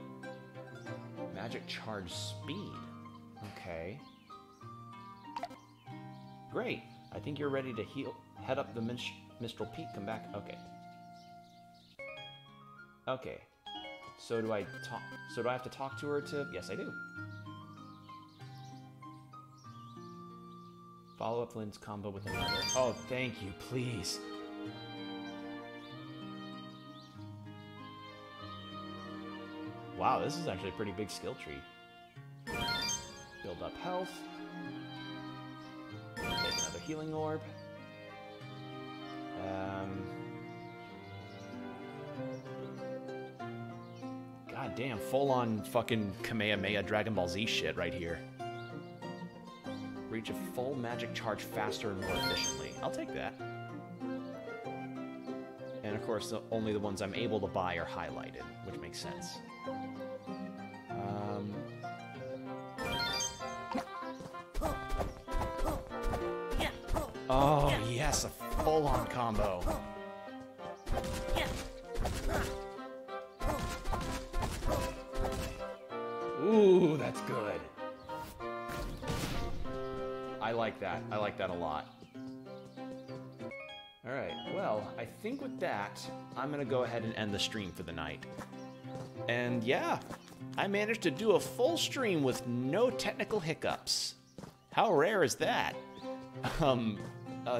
Magic charge speed. Okay. Great. I think you're ready to head up the Mistral Peak. Come back. Okay. Okay. So do I talk? So do I have to talk to her to? Yes, I do. Follow up Flynn's combo with another. Oh, thank you, please. Wow, this is actually a pretty big skill tree. Build up health. Take another healing orb. God damn, full-on fucking Kamehameha Dragon Ball Z shit right here. Reach a full magic charge faster and more efficiently. I'll take that. And of course, only the ones I'm able to buy are highlighted, which makes sense. Oh, yes, a full-on combo. Ooh, that's good. I like that. I like that a lot. Alright, well, I think with that, I'm gonna go ahead and end the stream for the night. And yeah, I managed to do a full stream with no technical hiccups. How rare is that?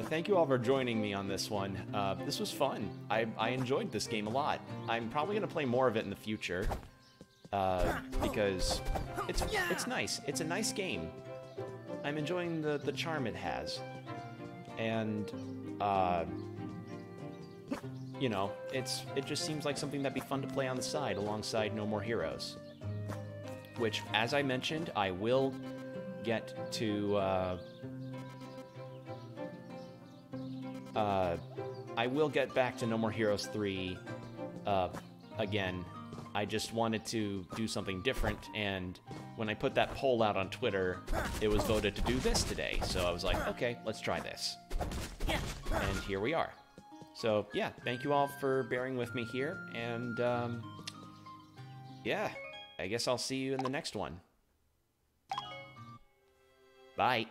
Thank you all for joining me on this one. This was fun. I enjoyed this game a lot. I'm probably gonna play more of it in the future. Because it's nice. It's a nice game. I'm enjoying the charm it has. And, you know, it just seems like something that'd be fun to play on the side alongside No More Heroes. Which, as I mentioned, I will get to, I will get back to No More Heroes 3, again. I just wanted to do something different, and when I put that poll out on Twitter, it was voted to do this today. So I was like, okay, let's try this. And here we are. So, yeah, thank you all for bearing with me here, and, yeah, I guess I'll see you in the next one. Bye.